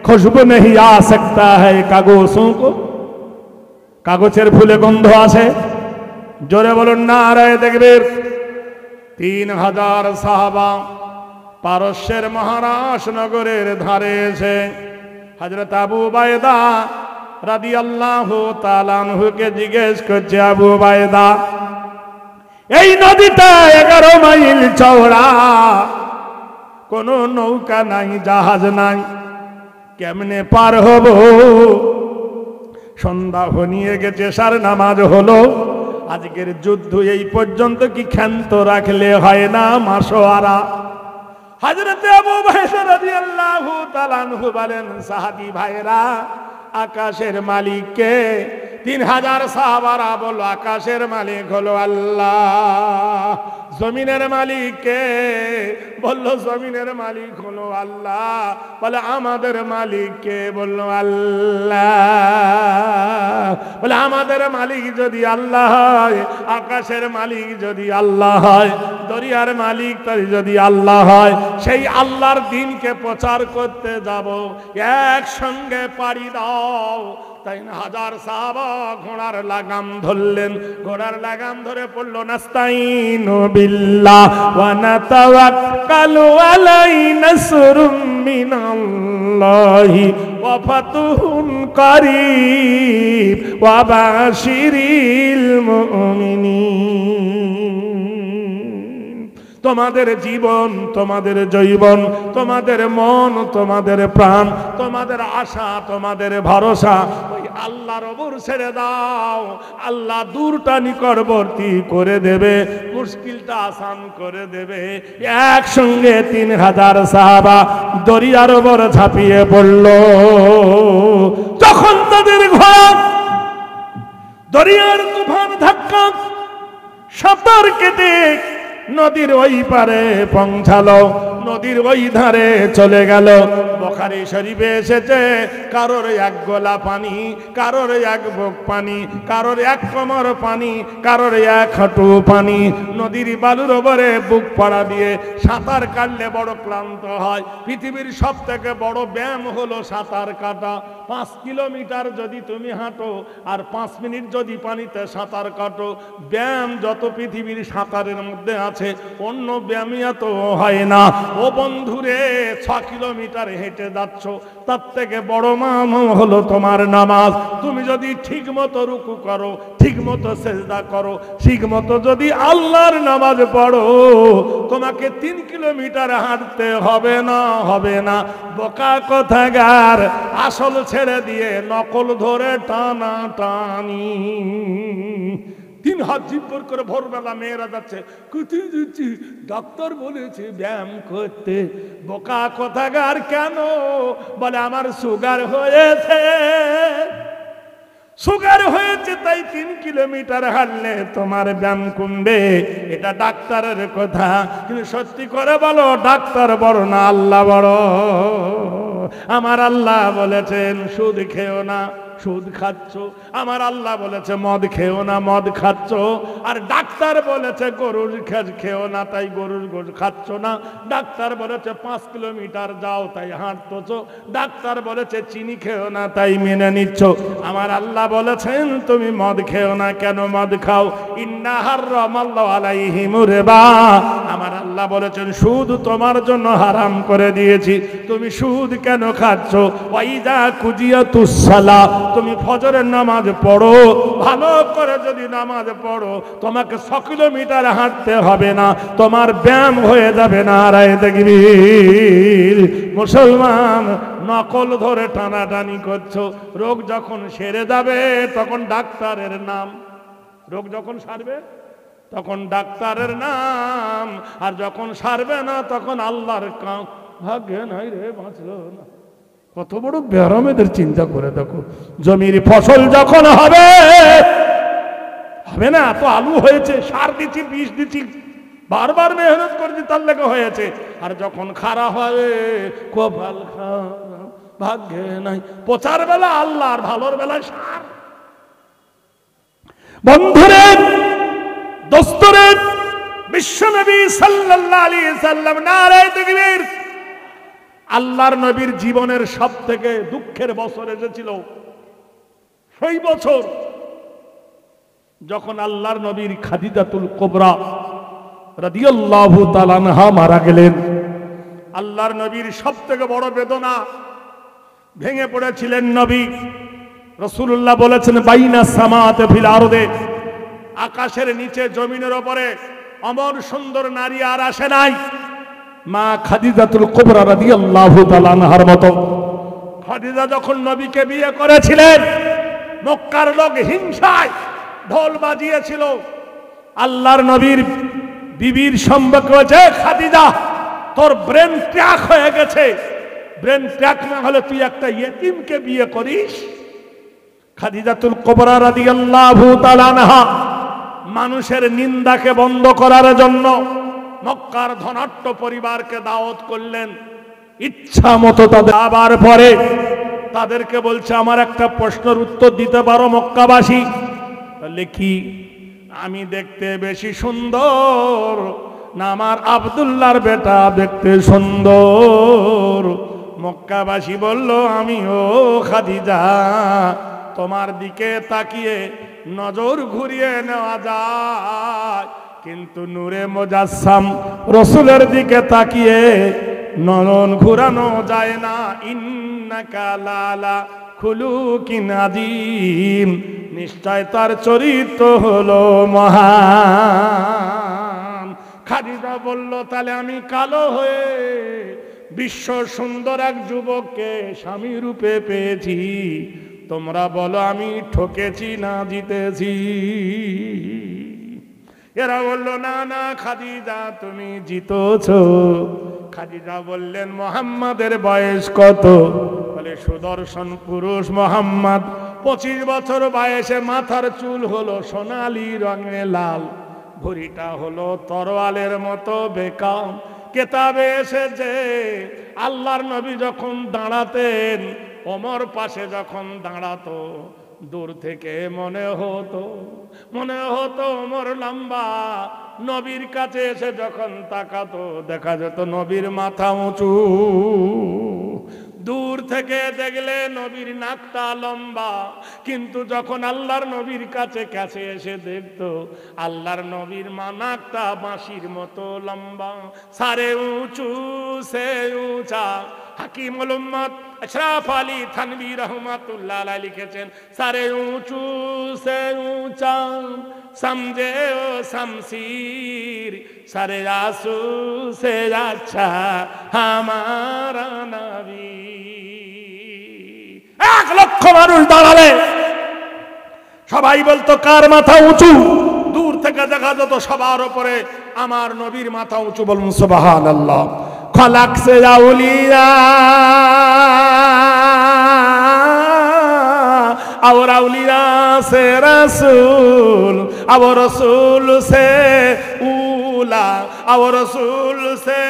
खुशबू नहीं आ सकता है कागजों को। কাগজের ফুলে গন্ধ আসে। জোরে বলুন নারায়ে তাকবীর। 3000 সাহাবা পারস্যের মহারাজ নগরের ধারে এসে হযরত আবু উবাইদা রাদিয়াল্লাহু তাআলা আনহুকে জিজ্ঞেস করছে, আবু উবাইদা, এই নদীটা 11 মাইল চওড়া, কোনো নৌকা নাই, জাহাজ নাই, কেমনে পার হব? সন্ধ্যা ঘনিয়ে গেছে, এশার নামাজ হলো। আজকের যুদ্ধ এই পর্যন্ত কি ক্ষান্ত রাখলে হয় না মাসোয়ারা? হযরত আবু উবাইদা রাদিয়াল্লাহু তাআলা আনহু বলেন, সাহাবী ভাইরা, আকাশের মালিক কে? 3000 সাহাবারা বলল, আকাশের মালিক হলো আল্লাহ। জমিনের মালিক কে? বলল, জমিনের মালিক হলো আল্লাহ। বলে, আমাদের মালিক কে? বলল, আল্লাহ। বলে, আমাদের মালিক যদি আল্লাহ হয়, আকাশের মালিক যদি আল্লাহ হয়, দরিয়ার মালিক যদি আল্লাহ হয়, সেই আল্লাহর দ্বীনকে প্রচার করতে যাব, একসঙ্গে পাড়ি দাও। 3000 সাহাবা ঘোড়ার লাগাম ধরলেন। ঘোড়ার লাগাম ধরে পড়ল, নাস্তাইনু বিল্লাহ ওয়া নাতাওয়াক্কালু আলাইহি, নাসরুম মিনাল্লাহি ওয়া ফাতুহুন কারীব ওয়া বাশিরিল মুমিনিন। তোমাদের জীবন, তোমাদের জৈবন, তোমাদের মন, তোমাদের প্রাণ, তোমাদের আশা, তোমাদের ভরসা ওই আল্লাহর ওপর ছেড়ে দাও। আল্লাহ দূরটা নিকটবর্তী করে দেবে, মুশকিলটা আসান করে দেবে। একসঙ্গে 3000 সাহাবা দরিয়ার ওপর ঝাঁপিয়ে পড়ল। তখন তাদের ঘোড়া দরিয়ার তুফান ধাক্কা সাঁতার কেটে নদীর ওই পারে পৌঁছালো। নদীর ওই ধারে চলে গেল। বুখারী শরীফে এসেছে, কারোর এক গোলা পানি, কারোর এক বুক পানি, কারোর এক কোমর পানি, কারোর এক হাঁটু পানি। নদীর বালুর ওপরে বুক পাড়া দিয়ে সাঁতার কাটলে বড় ক্লান্ত হয়। পৃথিবীর সব থেকে বড় ব্যায়াম হলো সাঁতার কাটা। 5 কিলোমিটার যদি তুমি হাঁটো আর 5 মিনিট যদি পানিতে সাঁতার কাটো, ব্যায়াম যত পৃথিবীর সাঁতারের মধ্যে আছে অন্য ব্যায়ামই এত হয় না। ও বন্ধুরে, 6 কিলোমিটার হেঁটে যাচ্ছ, তার থেকে বড় মান হলো তোমার নামাজ। তুমি যদি ঠিক মতো রুকু করো, ঠিক মতো সেজদা করো, ঠিক মতো যদি আল্লাহর নামাজ পড়ো, তোমাকে 3 কিলোমিটার হাঁটতে হবে না, হবে না। বোকা কথাগার, আসল ছেড়ে দিয়ে নকল ধরে টানা টানি। 3 হাত জিব্বর করে ভোরবেলা মেয়েরা যাচ্ছে, কোথায় যাচ্ছি? ডাক্তার বলেছে ব্যায়াম করতে। বোকা কথাগার, কেন? বলে আমার সুগার হয়েছে। সুগার হয়েছে তাই 3 কিলোমিটার হাঁটলে তোমার ব্যায়াম কমবে। এটা ডাক্তারের কথা, কিন্তু সত্যি করে বলো, ডাক্তার বড় না আল্লাহ বড়? আমার আল্লাহ বলেছেন সুদ খেও না, সুদ খাচ্ছ। আমার আল্লাহ বলেছে মদ খেও না, মদ খাচ্ছ। আর ডাক্তার বলেছে গরুর খেও না, তাই গরুর খাচ্ছ না। ডাক্তার বলেছে 5 কিলোমিটার যাও, তাই হাঁটতেছ। ডাক্তার বলেছে চিনি খেও না, তাই মেনে নিচ্ছ। আমার আল্লাহ বলেছেন তুমি মদ খেও না, কেন মদ খাও? ইন্না হারামাল্লাহু আলাইহিমুর রিবা। আমার আল্লাহ বলেছেন সুদ তোমার জন্য হারাম করে দিয়েছি, তুমি সুদ কেন খাচ্ছ? ওয়াইদা কুজিয়াতুস সালাহ, তুমি ফজরের নামাজ পড়ো, ভালো করে যদি নামাজ পড়ো, তোমাকে 6 কিলোমিটার হাঁটতে হবে না, তোমার ব্যায়াম হয়ে যাবে। নারায়ে তাকবীর। মুসলমান, নকল ধরে টানাটানি করছো। রোগ যখন সেরে যাবে তখন ডাক্তারের নাম, রোগ যখন সারবে তখন ডাক্তারের নাম, আর যখন সারবে না তখন আল্লাহর কাম। ভাগ্যে নাই রে, বাঁচলো না। কত বড় ব্যারাম এদের, চিন্তা করে দেখো। জমির ফসল যখন হবে, হবে না তো আলু হয়েছে, সার দিচ্ছি, বিষ দিচ্ছি, বারবার মেহনত করছি, তার লেগে হয়েছে। আর যখন খারা হবে, কপাল খারাপ, ভাগ্যে নাই। পচার বেলা আল্লাহ, আর ভালোর বেলায় সার। বন্ধুরে, দোস্তরে, বিশ্বনবী সাল্লাল্লাহু আলাইহি সাল্লাম, নারায়ে তাকবীর। আল্লাহর নবীর জীবনের সব থেকে দুঃখের বছর এসেছিল সেই বছর যখন আল্লাহর নবীর খাদিজাতুল কুবরা রাদিয়াল্লাহু তাআলা আনহা মারা গেলেন। আল্লাহর নবীর সব থেকে বড় বেদনা, ভেঙে পড়েছিলেন নবী। রাসূলুল্লাহ বলেছেন বাইনা সামাতে ফিল আরদে, আকাশের নিচে জমিনের উপরে অমর সুন্দর নারী আর আসে নাই মা খাদিজাতুল কুবরা রাদিয়াল্লাহু তাআলা আনহার মতো। খাদিজা যখন নবীকে বিয়ে করেছিলেন, মক্কার লোক হিংসায় ঢোল বাজিয়েছিল। আল্লাহর নবীর বিবির সম্পর্ক হয়েছে, খাদিজা তোর ব্রেন ট্র্যাক হয়ে গেছে, ব্রেন ট্র্যাক না হলে তুই একটা ইয়েতিমকে বিয়ে করিস। খাদিজাতুল কুবরা রাদিয়াল্লাহু তাআলা আনহা মানুষের নিন্দাকে বন্ধ করার জন্য মক্কার ধনাঢ্য পরিবারকে দাওয়াত করলেন। ইচ্ছা মতো তাদের আবার পরে তাদেরকে বলছে আমার একটা প্রশ্নের উত্তর দিতে পারো মক্কাবাসী? বলে কি? আমি দেখতে বেশি সুন্দর না আমার আব্দুল্লাহর বেটা দেখতে সুন্দর? মক্কাবাসী বলল আমিও খাদিজা। তোমার দিকে তাকিয়ে নজর ঘুরিয়ে নেওয়া যায়, কিন্তু নূরে মুজাসসাম রাসূলের দিকে তাকিয়ে নয়ন ঘুরানো যায় না। ইন্নাকা লালা খুলুকিন আযীম, নিশ্চয় তার চরিত্র হলো মহান। খাদিজা বলল তাহলে আমি কালো হয়ে বিশ্ব সুন্দর এক যুবককে স্বামী রূপে পেয়েছি, তোমরা বলো আমি ঠকেছি না জিতেছি? এরা বলল না না খাদিজা তুমি জিতেছো। খাদিজা বললেন মুহাম্মাদের বয়স কত? বলে সুদর্শন পুরুষ মুহাম্মদ 25 বছর বয়সে, মাথার চুল হলো সোনালী রঙে লাল, ভুঁড়িটা হলো তরোয়ালের মতো বেকাম, কেতাবে এসেছে আল্লাহর নবী যখন দাঁড়াতেন, ওমর পাশে যখন দাঁড়াতো, দূর থেকে মনে হতো ওমর লম্বা। নবীর কাছে এসে যখন তাকাতো, দেখা যেত নবীর মাথা উঁচু। দূর থেকে দেখলে নবীর নাকটা লম্বা, কিন্তু যখন আল্লাহর নবীর কাছে এসে দেখতো, আল্লাহর নবীর নাকটা বাঁশির মতো লম্বা। সারে উঁচু সে উঁচা। হাকিমুল উম্মত আশরাফ আলী থানভী রহমাতুল্লাহ আলাইহি লিখেছেন, সারে উঁচু সে উঁচা সমঝে ও শমশির, সারে আসু সে আচ্ছা হামারা নবী। 1 লক্ষ মানুষ দাঁড়ালে সবাই বলতো কার মাথা উঁচু? দূর থেকে দেখা যেত সবার উপরে আমার নবীর মাথা উঁচু। বলুন সুবহানাল্লাহ। খলাক সে আউলিয়া और औलिया से रसूल, और रसूल से उला, और रसूल से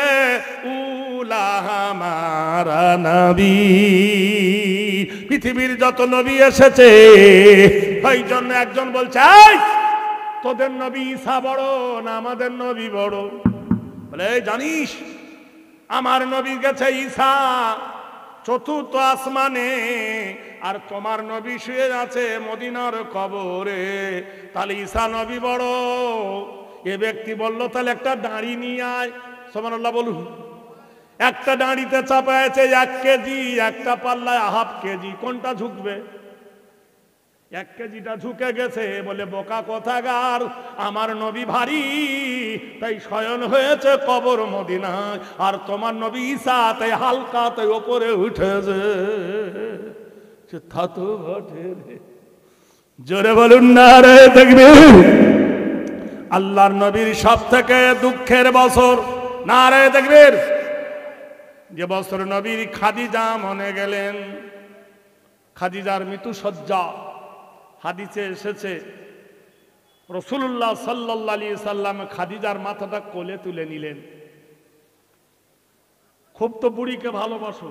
उला हमारा नबी। পৃথিবীর যত নবী এসেছে, ওই জন্য একজন বলছে তোদের নবী ঈসা বড় না আমাদের নবী বড়? বলে জানিস আমার নবী গেছে ঈসা চতুর্থ আসমানে, আর তোমার নবী শুয়ে আছে মদিনার কবরে, তাহলে ঈসা নবী বড়। এ ব্যক্তি বলল তাহলে একটা দাঁড়ি নিয়ে আয়। সুবহানাল্লাহ বলুন। একটা দাঁড়িতে চাপা আছে 1 কেজি, একটা পাল্লায় 1/2 কেজি, কোনটা ঝুঁকবে? 1 কেজিটা ঝুঁকে গেছে। বলে বোকা কোথাকার, আমার নবী ভারী, তাই শয়ন হয়েছে কবর মদিনায়, আর তোমার নবী ঈসা তাই হালকা, তাই ওপরে উঠেছে। তা তো বটে রে। জোরে বলুন নারে তাকবীর। আল্লাহর নবীর সব থেকে দুঃখের বছর, নারে তাকবীর, যে বছর নবীর খাদিজা মনে গেলেন। খাদিজার মৃত্যুসজ্জা হাদিসে এসেছে, রাসূলুল্লাহ সাল্লাল্লাহু আলাইহি সাল্লাম খাদিজার মাথাটা কোলে তুলে নিলেন। খুব তো বুড়িকে ভালোবাসো,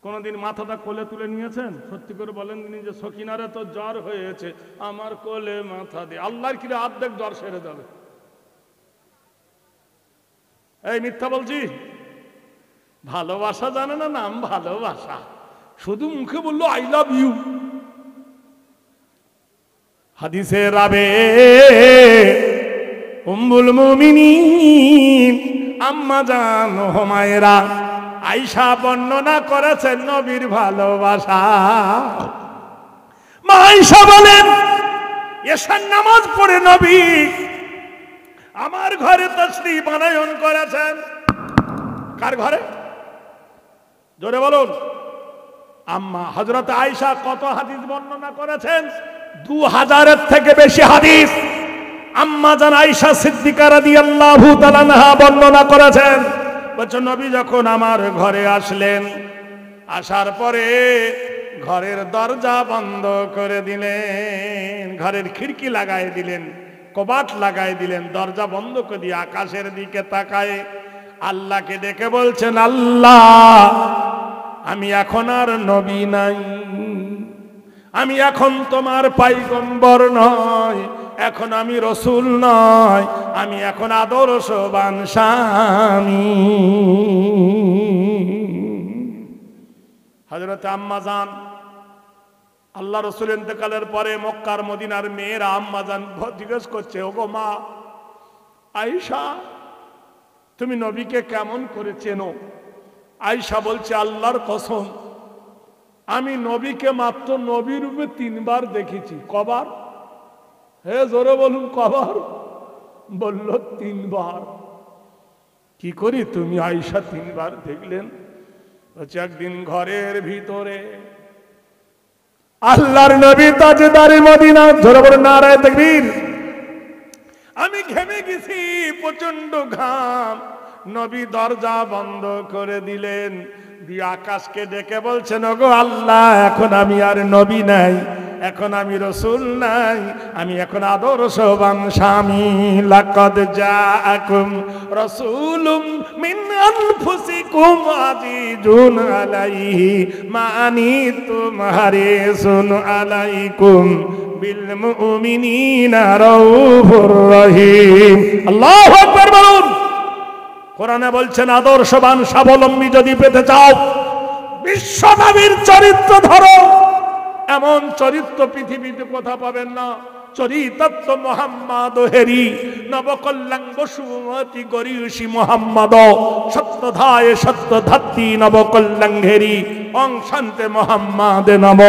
কোনদিন মাথাটা কোলে তুলে নিয়েছেন? সত্যি করে বলেন যে সকিনারে তো জ্বর হয়েছে, আমার কোলে মাথা দে। আল্লাহর কি অর্ধেক জ্বর সেরে যাবে? এই মিথ্যা বলছি? ভালোবাসা জানে না, নাম ভালোবাসা, শুধু মুখে বললো আই লাভ ইউ। হাদিসে রাবে উম্মুল মুমিনিন আম্মা জান হুমায়রা আয়েশা বর্ণনা করেছেন নবীর ভালোবাসা। মা আয়েশা বলেন, এশার নামাজ পড়ে নবী আমার ঘরে তাশরীফ আনয়ন করেছেন। কার ঘরে? জোরে বলুন। আম্মা হযরত আয়েশা কত হাদিস বর্ণনা করেছেন? 2000-এর থেকে বেশি হাদিস আম্মা জান আয়েশা সিদ্দিকা রাদিয়াল্লাহু তাআলা আনহা বর্ণনা করেছেন। বলছেন নবী যখন আমার ঘরে আসলেন, আসার পরে ঘরের দরজা বন্ধ করে দিলেন, ঘরের খিড়কি লাগাই দিলেন, কবাট লাগাই দিলেন, দরজা বন্ধ করে দিয়ে আকাশের দিকে তাকায় আল্লাহকে ডেকে বলছেন, আল্লাহ আমি এখন আর নবী নাই, আমি এখন তোমার পয়গম্বর নয়, এখন আমি রসুল নয়, আমি এখন আদর্শবান স্বামী। হযরত আম্মা জান আল্লাহ রসুল ইন্তেকালের পরে মক্কার মদিনার মেয়েরা আম্মা জান জিজ্ঞেস করছে, ওগো মা আয়েশা তুমি নবীকে কেমন করে চেনো? আয়েশা বলছে, আল্লাহর কসম আমি নবীকে মাত্র নবী রূপে 3 বার দেখেছি। কবার? হে জোরে বলুন, কবার? বলল 3 বার। কি করি তুমি আয়েশা 3 বার দেখলেন? বলছে একদিন ঘরের ভিতরে আল্লাহর নবী তাজদারে মদিনা, জোরে বলুন নারে তাকবীর, আমি ঘেমে গেছি, প্রচন্ড ঘাম, নবী দরজা বন্ধ করে দিলেন, দিয়ে আকাশকে ডেকে বলছেন, ওগো আল্লাহ এখন আমি আর নবী নাই, এখন আমি রসুল নাই, আমি এখন আদর্শবান স্বামী। লাকাদ জাআকুম রাসূলুম মিন আনফুসিকুম আজিজুন আলাইহি মা আনিতুম হারিসুন আলাইকুম বিল মুমিনিনা রাউফুর রহিম। আল্লাহু আকবার বলুন। কোরআনে বলছেন আদর্শবান স্বাবলম্বী যদি পেতে চাও বিশ্বনবীর চরিত্র ধরো। এমন চরিত্র পৃথিবীতে কোথা পাবেন না। চরিতার্থ মোহাম্মদ হেরি নবকল্যাণ বসুমতী গরিয়সী মোহাম্মদ সত্যধায় সত্য ধাত্রী নবকল্যাণ হেরি অং শান্তে মোহাম্মদ নম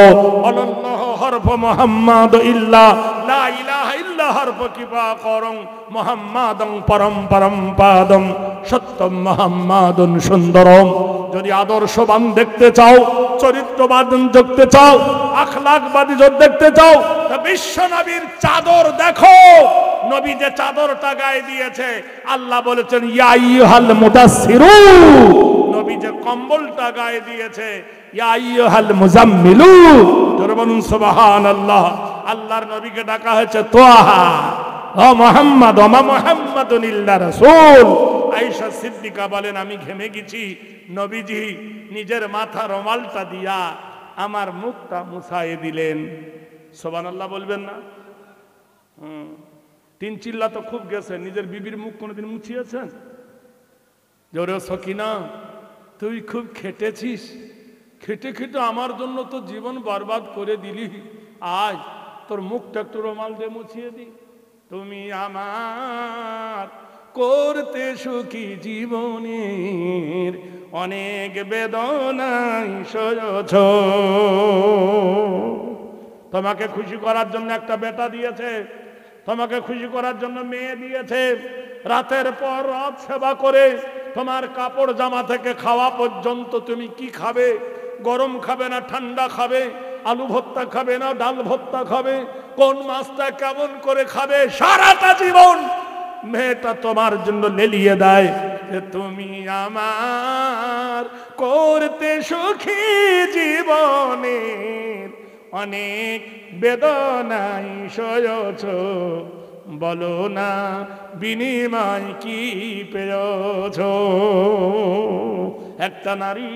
অনন্য হরফ মোহাম্মদ ইল্লা লা ইলাহা ইল্লা হরফ কিফা করং মোহাম্মদং পরম পরম পাদম সত্যম মোহাম্মদুন সুন্দরম। যদি আদর্শবান দেখতে চাও, চরিত্রবান দেখতে চাও, আখলাকবাদী যদি দেখতে চাও, তা বিশ্ব নবীর চাদর দেখো। নবী যে চাদরটা গায়ে দিয়েছে, আল্লাহ বলেছেন ইয়া আইয়ুহাল মুদাসসিরু। নবী যে কম্বলটা গায়ে দিয়েছে ইয়া আইয়ুহাল মুজাম্মিলু। জোরে বলুন সুবহানাল্লাহ। আল্লাহর নবীকে ডাকা হয়েছে তোহা ও মুহাম্মদ ওয়া মা মুহাম্মাদুন ইল্লা রাসূল। আয়েশা সিদ্দিকা বলেন আমি ঘেমে গেছি, নবীজি নিজের মাথা রুমালটা দিয়া আমার মুখটা মুছায়ে দিলেন। সুবহানাল্লাহ বলবেন না? তিন চিল্লা তো খুব গেছে। নিজের বিবির মুখ কোনোদিন মুছিয়েছেন? জোরে সকিনা তুই খুব খেটেছিস, খেটে খেটে আমার জন্য তো জীবন বরবাদ করে দিলি, আজ তোর মুখটা একটু রুমাল দিয়ে মুছিয়ে দি। তুমি আমার করতে সুখী জীবনের অনেক বেদনায় সয়েছ। তোমাকে খুশি করার জন্য একটা বেটা দিয়েছে, তোমাকে খুশি করার জন্য মেয়ে দিয়েছে। রাতের পর রাত সেবা করে তোমার কাপড় জামা থেকে খাওয়া পর্যন্ত তুমি কি খাবে, গরম খাবে না ঠান্ডা খাবে, আলু ভর্তা খাবে না ডাল ভর্তা খাবে, কোন মাছটা কেমন করে খাবে, সারাটা জীবন মেয়েটা তোমার জন্য লেলিয়ে দেয় যে তুমি আমার করতে সুখী জীবনের অনেক বেদনায় সয়েছ। বলো না বিনিময় কি পেয়েছ। একটা নারী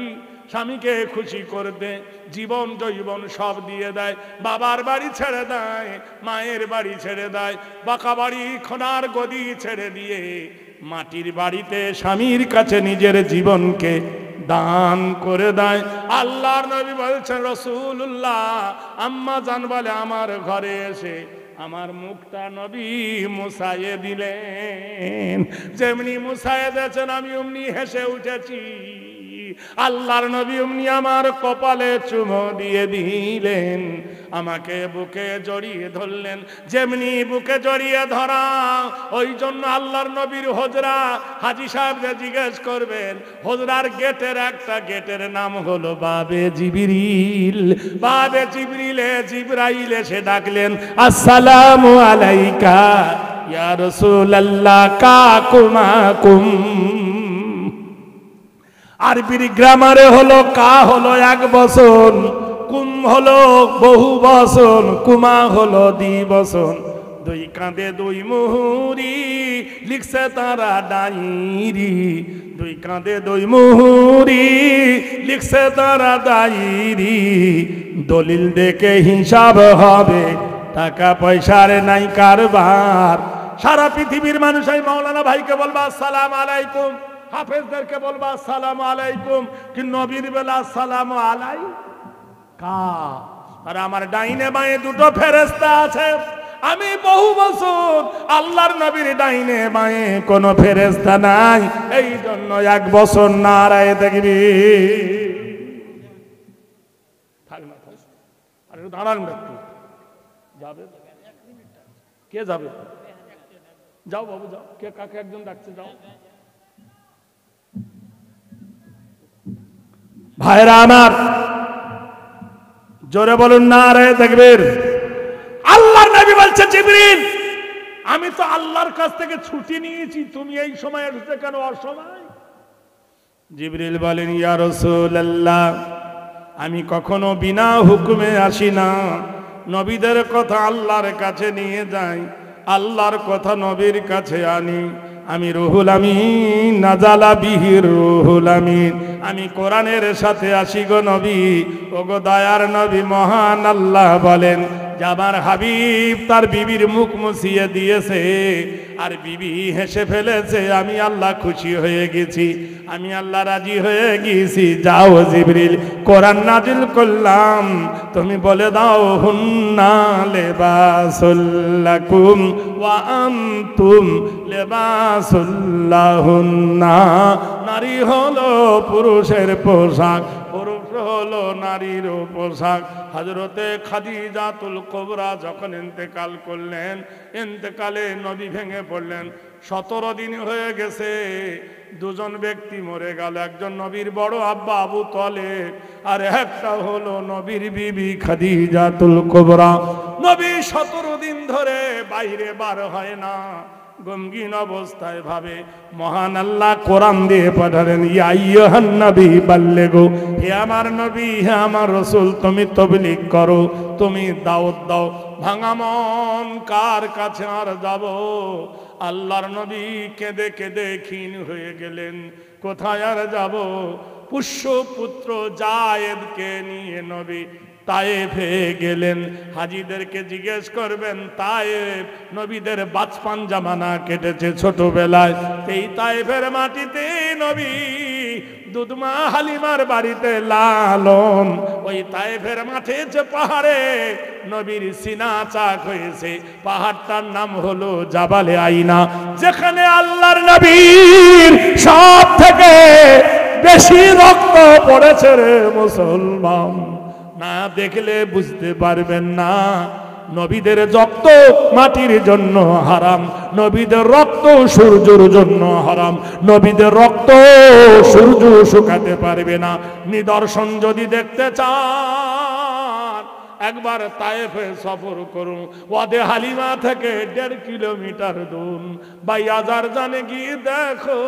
স্বামীকে খুশি করতে জীবন জৈবন সব দিয়ে দেয়। বাবার বাড়ি ছেড়ে দেয়, মায়ের বাড়ি ছেড়ে দেয়, বাঁকা বাড়ি খোনার গদি ছেড়ে দিয়ে মাটির বাড়িতে স্বামীর কাছে নিজের জীবনকে দান করে দেয়। আল্লাহর নবী বলছেন রাসূলুল্লাহ আম্মা জান বলে আমার ঘরে এসে আমার মুখটা নবী মুছায়ে দিলেন। যেমনি মুছায়ে দিয়েছেন আমি অমনি হেসে উঠেছি। আল্লাহর নবী অমনি আমার কপালে চুমো দিয়ে দিলেন, আমাকে বুকে জড়িয়ে ধরলেন। যেমনি বুকে জড়িয়ে ধরা, ওই জন্য আল্লাহর নবীর হুজরা হাজী সাহেবকে জিজ্ঞেস করবেন, হুজরার গেটের একটা গেটের নাম হলো বাবে জিবরিল। বাবে জিবরিলে জিবরাইল এসে ডাকলেন আসসালামু আলাইকা ইয়া রাসূলুল্লাহ কাকুমাকুম। আরবির গ্রামারে হলো কা হলো এক বচন, কুম হলো বহু বচন, কুমা হলো দ্বিবচন। দুই কাঁধে দুই মুহুরি লিখছে তারা ডায়েরি, দুই কাঁধে দুই মুহুরি লিখছে তারা ডায়েরি। দলিল দেখে হিসাব হবে, টাকা পয়সার নাই কারবার। সারা পৃথিবীর মানুষ এই মাওলানা ভাইকে বলবা আসসালামু আলাইকুম, হাফেজদেরকে বলবা আসসালামু আলাইকুম, কি নবীর বেলা আসসালামু আলাইকা। আর আমার ডাইনে বাঁয়ে দুটো ফেরেশতা আছে। আমি বহু বছর আল্লাহর নবীর ডাইনে বাঁয়ে কোনো ফেরেশতা নাই, এই জন্য এক বছর নারায়ে তাকবীর। থাক না থাক, আর দাঁড়ান একটু। যাবে কে যাবে? যাও বাবু যাও, কে কাকে একজন ডাকছে, যাও। ভাইরা আমার জোরে বলুন নারায়ে তাকবীর। আল্লাহর নবী বলছে জিবরিল আমি তো আল্লাহর কাছ থেকে ছুটি নিয়েছি, তুমি এই সময় এসেছো কেন অসময়? জিবরিল বলেন ইয়া রাসূলুল্লাহ আমি কখনো বিনা হুকুমে আসি না, নবীদের কথা আল্লাহর কাছে নিয়ে যাই, আল্লাহর কথা নবীর কাছে আনি। আমি রুহুল আমিন, নাজালা বিহির রুহুল আমিন। আমি কোরআনের সাথে আসি গো নবী। ওগো দয়ার নবী, মহান আল্লাহ বলেন যে আমার হাবিব তার বিবির মুখ মুছিয়ে দিয়েছে, আর বিবি হেসে ফেলেছে। আমি আল্লাহ খুশি হয়ে গেছি, আমি আল্লাহ রাজি হয়ে গেছি। যাও জিবরিল, কোরআন নাজিল করলাম, তুমি বলে দাও হুন্না লিবাসুল লাকুম ওয়া আনতুম লিবাসুল লাহুন্না। নারী হলো পুরুষের পোশাক, পুরুষ হলো নারীর পোশাক। হযরতে খাদিজাতুল কুবরা যখন ইন্তেকাল করলেন, ইন্তেকালে নবী ভেঙে পড়লেন। 17 দিন হয়ে গেছে, দুজন ব্যক্তি মরে গেল। একজন নবীর বড় আব্বা আবু তালেব, আর একটা হলো নবীর বিবি খাদিজাতুল কুবরা। নবী 17 দিন ধরে বাইরে বার হয় না, গমগীন অবস্থায় ভাবে। মহান আল্লাহ কোরআন দিয়ে পাঠালেন, ইয়া আইয়ুহান নবী বাল্লিগু, হে আমার নবী, হে আমার রাসূল, তুমি তাবলীগ করো, তুমি দাওয়াত দাও। ভাঙা মন কার কাছে আর যাব? আল্লাহর নবী কেঁদে কেঁদে ক্ষীণ হয়ে গেলেন। কোথায় আর যাব? পুষ্যপুত্র জায়েদকে নিয়ে নবী তায়েফে গেলেন। হাজীদেরকে জিজ্ঞেস করবেন, তায়েফ নবীদের বাচপান জামানা কেটেছে ছোটবেলায়। এই তায়েফের মাটিতে নবী দুধমা হালিমার বাড়িতে লালন। ওই তায়েফের মাঠে যে পাহাড়ে নবীর সিনা চাক হয়েছে, পাহাড়টার নাম হলো জাবালে আইনা, যেখানে আল্লাহর নবীর সব থেকে বেশি রক্ত পড়েছে রে মুসলমান। না দেখলে বুঝতে পারবেন না, নবীদের রক্ত মাটির জন্য হারাম, নবীদের রক্ত সূর্যের জন্য হারাম, নবীদের রক্ত সূর্য শুকাতে পারবে না। নিদর্শন যদি দেখতে চান, একবার তায়েফে সফর করুন। ওয়াদে হালিমা থেকে 1.5 কিলোমিটার দূর বাইয়াজার জানে গিয়ে দেখো,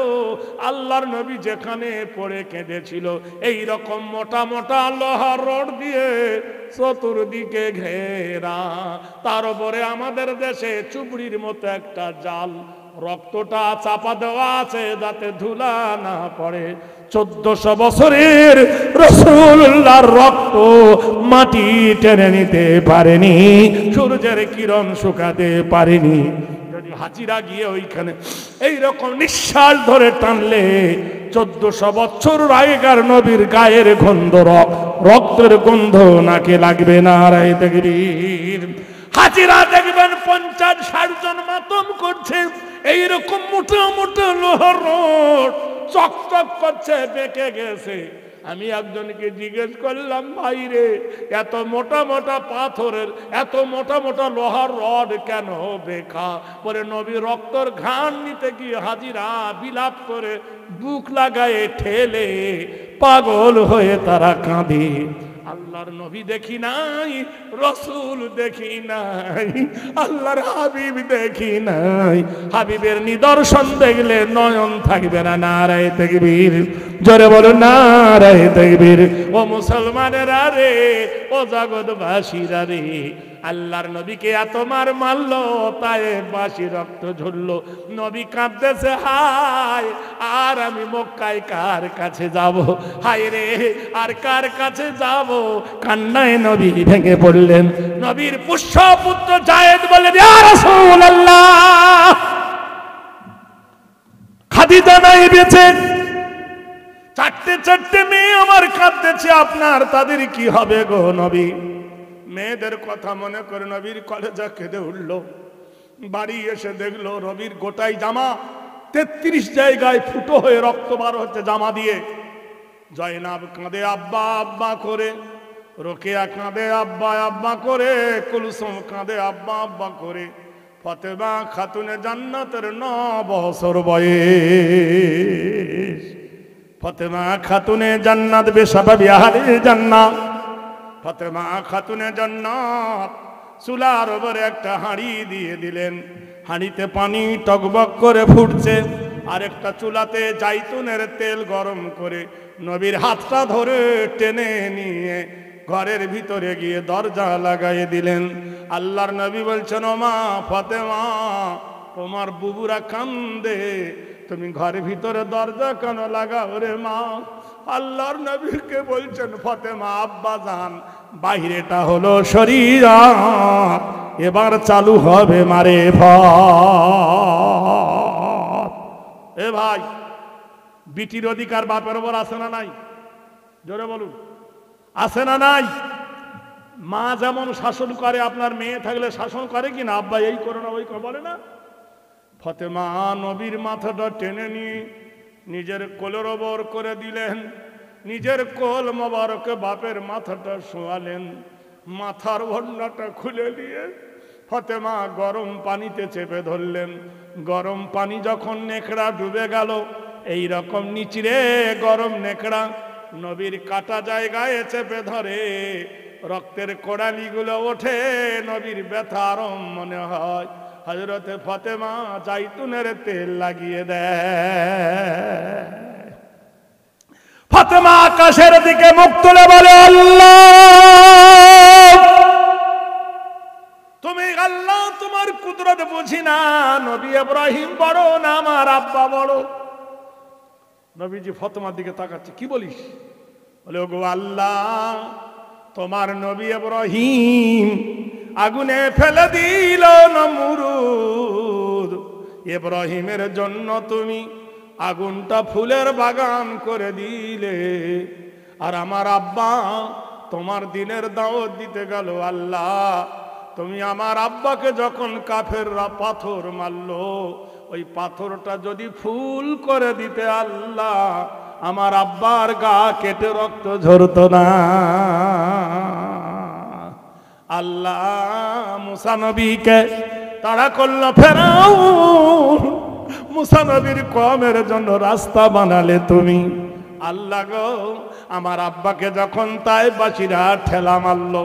আল্লাহর নবী যেখানে পড়ে কেঁদেছিল, এই রকম মোটা মোটা লোহার রড দিয়ে চতুর্দিকে ঘেরা, তার উপরে আমাদের দেশে চুবড়ির মতো একটা জাল, রক্তটা চাপা দেওয়া আছে যাতে ধুলা না পড়ে। 1400 বছরের রাসূলুল্লাহর রক্ত মাটি টেনে নিতে পারেনি, সূর্যের কিরণ শুকাতে পারেনি। যদি হাজিরা গিয়ে ওইখানে এইরকম নিঃশ্বাস ধরে টানলে 1400 বছর আগেকার নবীর গায়ের গন্ধ, রক্তের গন্ধ নাকে লাগবে না। রায় তাকবীর। হাজিরা দেখবেন 50-60 জন মাতম করছে, এইরকম মোটা মোটা লোহার রড চকচক করছে, বেঁকে গেছে। আমি একজনকে জিজ্ঞেস করলাম, ভাই রে, এত মোটা মোটা পাথরের, এত মোটা মোটা লোহার রড কেন বেঁকা? পরে নবী রক্তর ঘ্রাণ নিতে গিয়ে হাজিরা বিলাপ করে বুক লাগায়ে ঠেলে পাগল হয়ে তারা কাঁদে। আল্লাহর নবী দেখি নাই, রাসূল দেখি নাই, আল্লাহর হাবিব দেখি নাই। হাবিবের নিদর্শন দেখলে নয়ন থাকবে না। নারায়ে তাকবীর, জোরে বলো নারায়ে তাকবীর। ও মুসলমানেরা রে, ও জগৎবাসীরা রে, আল্লাহর নবীকে এত মার মারলো, তায়েফবাসী রক্ত ঝরলো, নবী কাঁদতেছে, হায় আর আমি মক্কায় কার কাছে যাব? হায় রে, আর কার কাছে যাব? কান্নায় নবী ভেঙে পড়লেন। নবীর পুষ্যপুত্র জায়েদ বললেন, ইয়া রাসূলুল্লাহ, খাদিজা নাই বেঁচে, 4টে মেয়ে আমার কাঁদতেছে, আপনার তাদের কি হবে গো নবী? মেয়েদের কথা মনে করে নবীর কলেজা কেঁদে উঠল। বাড়ি এসে দেখলো নবীর গোটাই জামা 33 জায়গায় ফুটো হয়ে রক্ত বার হচ্ছে জামা দিয়ে। জয়নাব কাঁদে আব্বা আব্বা করে, রোকেয়া কাঁদে আব্বা আব্বা করে, কুলসুম কাঁদে আব্বা আব্বা করে। ফাতেমা খাতুনে জান্নাতের 9 বছর বয়স। ফাতেমা খাতুনে জান্নাত বেসাবাবি আহলে জান্নাত। ফাতেমা খাতুনে জান্নাত চুলার উপরে একটা হাঁড়ি দিয়ে দিলেন, হাঁড়িতে পানি টকবক করে ফুটছে, আর একটা চুলাতে জাইতুনের তেল গরম করে নবীর হাতটা ধরে টেনে নিয়ে ঘরের ভিতরে গিয়ে দরজা লাগাই দিলেন। আল্লাহর নবী বলছেন, ও মা ফাতেমা, তোমার বুবুরা কান্দে, তুমি ঘরের ভিতরে দরজা কেন লাগাও রে মা? আল্লাহর নবীকে বলছেন, ফাতেমা আব্বা জান, বাইরেটা হলো শরীয়ত, এবার চালু হবে মারে ভাত। এ ভাই, বিটির অধিকার বাপের ওপর আছে না নাই? জোরে বলুন, আছে না নাই? মা যেমন শাসন করে, আপনার মেয়ে থাকলে শাসন করে কি না? আব্বা এই করো না, ওই করো, বলে না? ফাতেমা নবীর মাথাটা টেনে নিয়ে নিজের কোলের ওপর করে দিলেন, নিজের কোল মোবারকে বাপের মাথাটা শোয়ালেন, মাথার ওড়নাটা খুলে দিয়ে ফাতেমা গরম পানিতে চেপে ধরলেন। গরম পানি যখন নেকড়া ডুবে গেল, এই রকম নিচড়ে গরম নেকড়া নবীর কাটা জায়গায় চেপে ধরে, রক্তের কোড়ালিগুলো ওঠে, নবীর ব্যথা আরম মনে হয়। হযরতে ফাতেমা জাইতুনের তেল লাগিয়ে দেয়। ফাতেমা আকাশের দিকে মুখ তুলে বলে, আল্লাহ, তুমি আল্লাহ, তোমার কুদরত বুঝি না? নবী ইব্রাহিম বড় না আমার আব্বা বড়? নবীজি ফাতেমার দিকে তাকাচ্ছে, কি বলিস? বলে, ওগো আল্লাহ, তোমার নবী ইব্রাহিম আগুনে ফেলে দিল নমরুদ, ইব্রাহিমের জন্য তুমি আগুনটা ফুলের বাগান করে দিলে, আর আমার আব্বা তোমার দিনের দাওয়াত দিতে গেল। আল্লাহ, তুমি আমার আব্বাকে যখন কাফেররা পাথর মারলো, ওই পাথরটা যদি ফুল করে দিতে আল্লাহ, আমার আব্বার গা কেটে রক্ত ঝরতো না। আল্লাহ মুসা নবীকে তাড়া করলো ফেরাউন, মুসা নবীর কওমের জন্য রাস্তা বানালে তুমি। আল্লাহ গো, আমার আব্বাকে যখন তায়েফবাসীরা ঠেলা মারলো,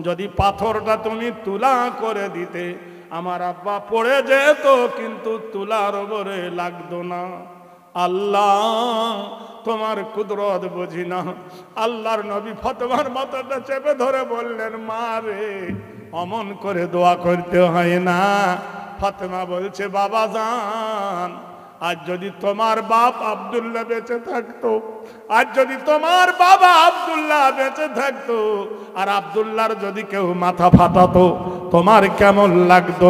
যদি পাথরটা তুমি তুলা করে দিতে, আমার আব্বা পড়ে যেত, কিন্তু তুলার উপরে লাগতো না। আল্লাহ, তোমার কুদরত বুঝি না? আল্লাহর নবী ফাতেমার মাথাটা চেপে ধরে বললেন, মা রে, অমন করে দোয়া করতে হয় না। ফাতেমা বলছে, বাবা জান, আজ যদি তোমার বাপ আব্দুল্লাহ বেঁচে থাকতো, আজ যদি তোমার বাবা আব্দুল্লাহ বেঁচে থাকতো, আর আব্দুল্লাহর যদি কেউ মাথা ফাটাতো, তোমার কেমন লাগতো?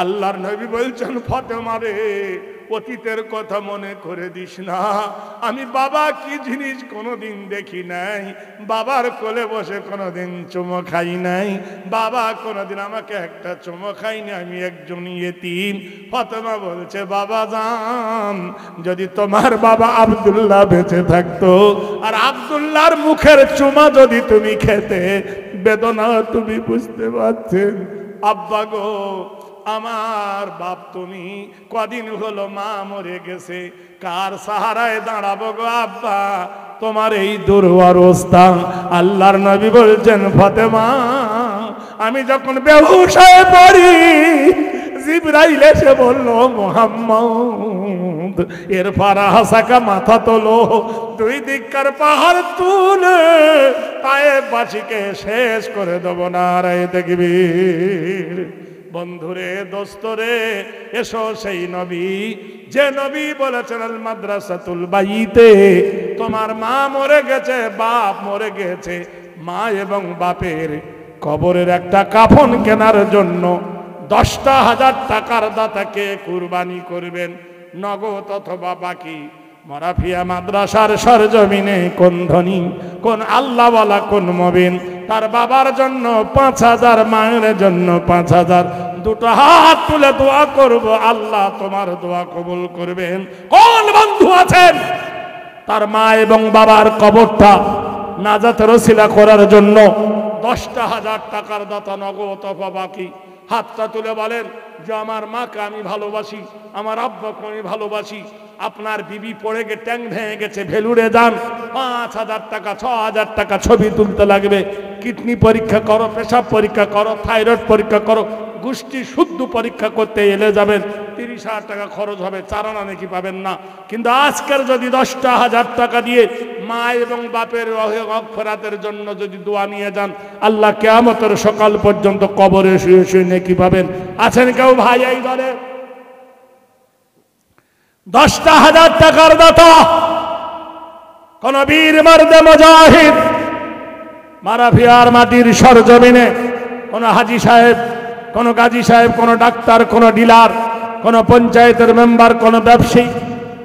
আল্লাহর নবী বলছেন, ফাতেমা রে, অতীতের কথা মনে করে দিস না। আমি বাবা কি জিনিস কোনোদিন দেখি নাই, বাবার কোলে বসে কোনোদিন চুমো খাই নাই, বাবা কোনোদিন আমাকে একটা চুমো খাইনি, আমি একজন ইয়েতিম। ফাতেমা বলছে, বাবা জান, যদি তোমার বাবা আব্দুল্লাহ বেঁচে থাকতো, আর আব্দুল্লাহর মুখের চুমা যদি তুমি খেতে, বেদনা তুমি বুঝতে পারছেন। আব্বা গো, আমার বাপ তুমি, কদিন হলো মা মরে গেছে, কার সাহারায় দাঁড়াবো গো আব্বা, তোমার এই দুরবস্থা। আল্লাহর নবী বলছেন, ফাতেমা, আমি যখন বেহুশ হয়ে পড়ি, জিবরাইল এসে বলল, মুহাম্মদ, এর ফারাহাসাকা মাথা তোলো, দুই দিককার পাহাড় তুলে তায়েফবাসীকে শেষ করে দেব। নারায়ে তাকবীর। বন্ধুরে, দোস্তরে, এসো সেই নবী, যে নবী বলেছেন, আল মাদ্রাসাতুল বাইতে, তোমার মা মরে গেছে, বাপ মরে গেছে, মা এবং বাপের কবরের একটা কাফন কেনার জন্য 10,000 টাকার দাতাকে কুরবানি করবেন, নগদ অথবা বাকি। মরাফিয়া মাদ্রাসার সরজমিনে কোন ধনী, কোন আল্লাহওয়ালা, কোন মবিন তার বাবার জন্য 5,000, মায়ের জন্য 5,000, দুটো হাত তুলে দোয়া করব, আল্লাহ তোমার দোয়া কবুল করবেন। কোন বন্ধু আছেন তার মা এবং বাবার কবরটা নাজাতের ওসিলা করার জন্য 10,000 টাকার দাতা নগদ অথবা বাকি? হাতটা তুলে বলেন যে, আমার মাকে আমি ভালোবাসি, আমার আব্বাকে আমি ভালোবাসি। আপনার বিবি পড়ে গিয়ে ট্যাং ভেঙে গেছে, ভেলুড়ে যান, 5,000 টাকা, 6,000 টাকা ছবি তুলতে লাগবে। কিডনি পরীক্ষা করো, পেশাব পরীক্ষা করো, থাইরয়েড পরীক্ষা করো, গোষ্ঠী শুদ্ধ পরীক্ষা করতে এলে যাবেন, 30,000 টাকা খরচ হবে, চারানা নাকি পাবেন না। কিন্তু আজকের যদি 10,000 টাকা দিয়ে মা এবং বাপের মাগফিরাতের জন্য যদি দোয়া নিয়ে যান, আল্লাহ কিয়ামতের সকাল পর্যন্ত কবরে শুয়ে শুয়ে নেকি পাবেন। আছেন কেউ ভাই এই দলে? 10,000 টাকার দাতা কোন বীর মার্দে মুজাহিদ মারাফিয়ার মাটির সরজমিনে কোন হাজী সাহেব, কোন গাজী সাহেব, কোন ডাক্তার, কোন ডিলার, কোন পঞ্চায়েতের মেম্বার, কোন ব্যবসায়ী,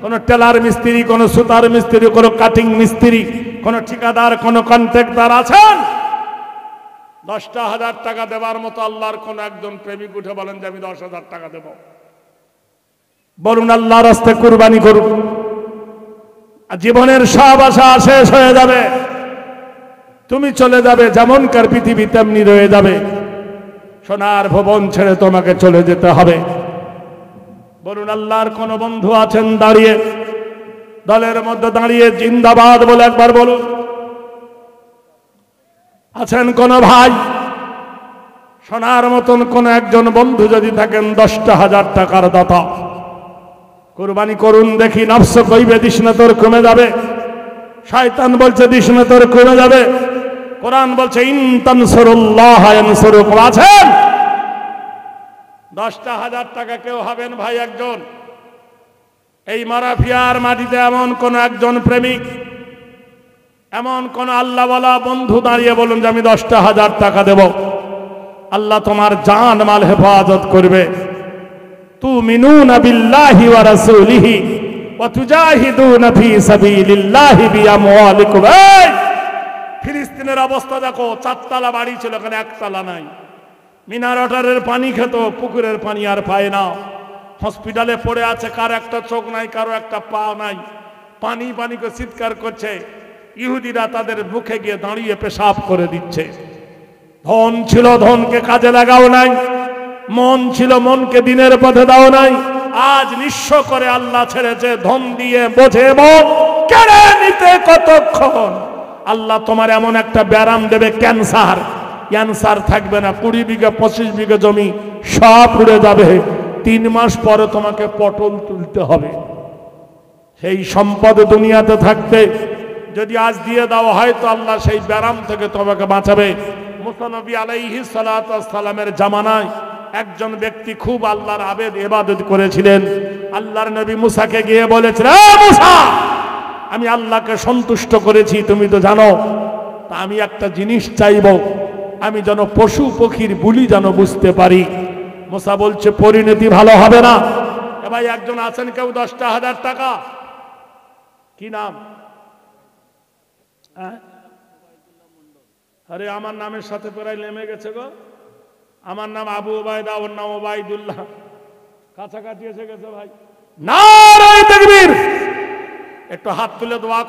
কোন টেলার মিস্ত্রি, কোন সুতার মিস্ত্রি, কোন কাটিং মিস্ত্রি, কোন ঠিকাদার, কোন কন্ট্রাক্টর আছেন 10,000 টাকা দেওয়ার মতো? আল্লাহর কোন একজন প্রেমিক উঠে বলেন যে আমি 10,000 টাকা দেব? বলুন আল্লাহর রাস্তায় কুরবানি করুন। জীবনের সব আশা শেষ হয়ে যাবে, তুমি চলে যাবে, যেমনকার পৃথিবী তেমনি রয়ে যাবে। সোনার ভবন ছেড়ে তোমাকে চলে যেতে হবে। বলুন আল্লাহর কোন বন্ধু আছেন দাঁড়িয়ে, দলের মধ্যে দাঁড়িয়ে জিন্দাবাদ বলে একবার বলুন? আছেন কোন ভাই? সোনার মতন কোন একজন বন্ধু যদি থাকেন 10,000 টাকার দাতা, কুরবানি করুন দেখি। নফস কইবে দিস না তোর কমে যাবে, শয়তান বলছে দিস না তোর কমে যাবে, কোরআন বলছে ইন তানসুরুল্লাহ ইয়ানসুরুকুম। আছেন 10,000 টাকা কেউ হবেন ভাই একজন? এই মারাফিয়ার মাটিতে এমন কোন একজন প্রেমিক, এমন কোন আল্লাহওয়ালা বন্ধু দাঁড়িয়ে বলুন যে আমি 10,000 টাকা দেব, আল্লাহ তোমার জান মাল হেফাজত করবে। তুমিনুনা বিল্লাহি ওয়া রাসূলিহি ওয়া তুজাহিদুনা ফি সাবিলিল্লাহি বিআমওয়ালিকুম। ফিলিস্তিনের অবস্থা দেখো, 4 তলা বাড়ি ছিল, এখানে 1 তলা নাই। মিনার ওয়াটারের পানি খেত, পুকুরের পানি আর পায় না। হসপিটালে পড়ে আছে, কার একটা চোখ নাই, কারো একটা পা নাই, পানি পানি করে চিৎকার করছে। ইহুদিরা তাদের মুখে গিয়ে দাঁড়িয়ে পেশাব করে দিচ্ছে। ধন ছিল, ধনকে কাজে লাগাও নাই। মন ছিল, মনকে দিনের পথে দাও নাই। আজ নিঃস্ব করে আল্লাহ ছেড়েছে, ধন দিয়ে বোঝে মন কেড়ে নিতে কতক্ষণ। আল্লাহ তোমার এমন একটা ব্যারাম দেবে, ক্যান্সার, ক্যান্সার থাকবে না। 20 বিঘা 25 বিঘা জমি সব উড়ে যাবে। 3 মাস পরে তোমাকে পটল তুলতে হবে। সেই সম্পদ দুনিয়াতে থাকতে যদি আজ দিয়ে দেওয়া হয় তো আল্লাহ সেই ব্যারাম থেকে তোমাকে বাঁচাবে। মুসা নবী আলাইহিস সালাতু ওয়াস সালামের জামানায় একজন ব্যক্তি খুব আল্লাহর ইবাদত করেছিলেন। আল্লাহর নবী মুসাকে গিয়ে বলেছিলেন, মুসা আমি আল্লাহকে সন্তুষ্ট করেছি, তুমি তো জানো, তা আমি একটা জিনিস চাইব, আমি যেন পশু পক্ষীর বুলি যেন বুঝতে পারি। মুসা বলছে পরিণতি ভালো হবে না। এ ভাই একজন আছেন কেউ 10,000 টাকা? কি নাম? আরে আমার নামের সাথে প্রায় নেমে গেছে গো। আমার নাম আবু ওবায়দা, ওর নাম ওবায়দুল্লাহ, কাছাকাছি এসে গেছে ভাই। নারায়ে তাকবীর! একটু হাত তুলে দোয়া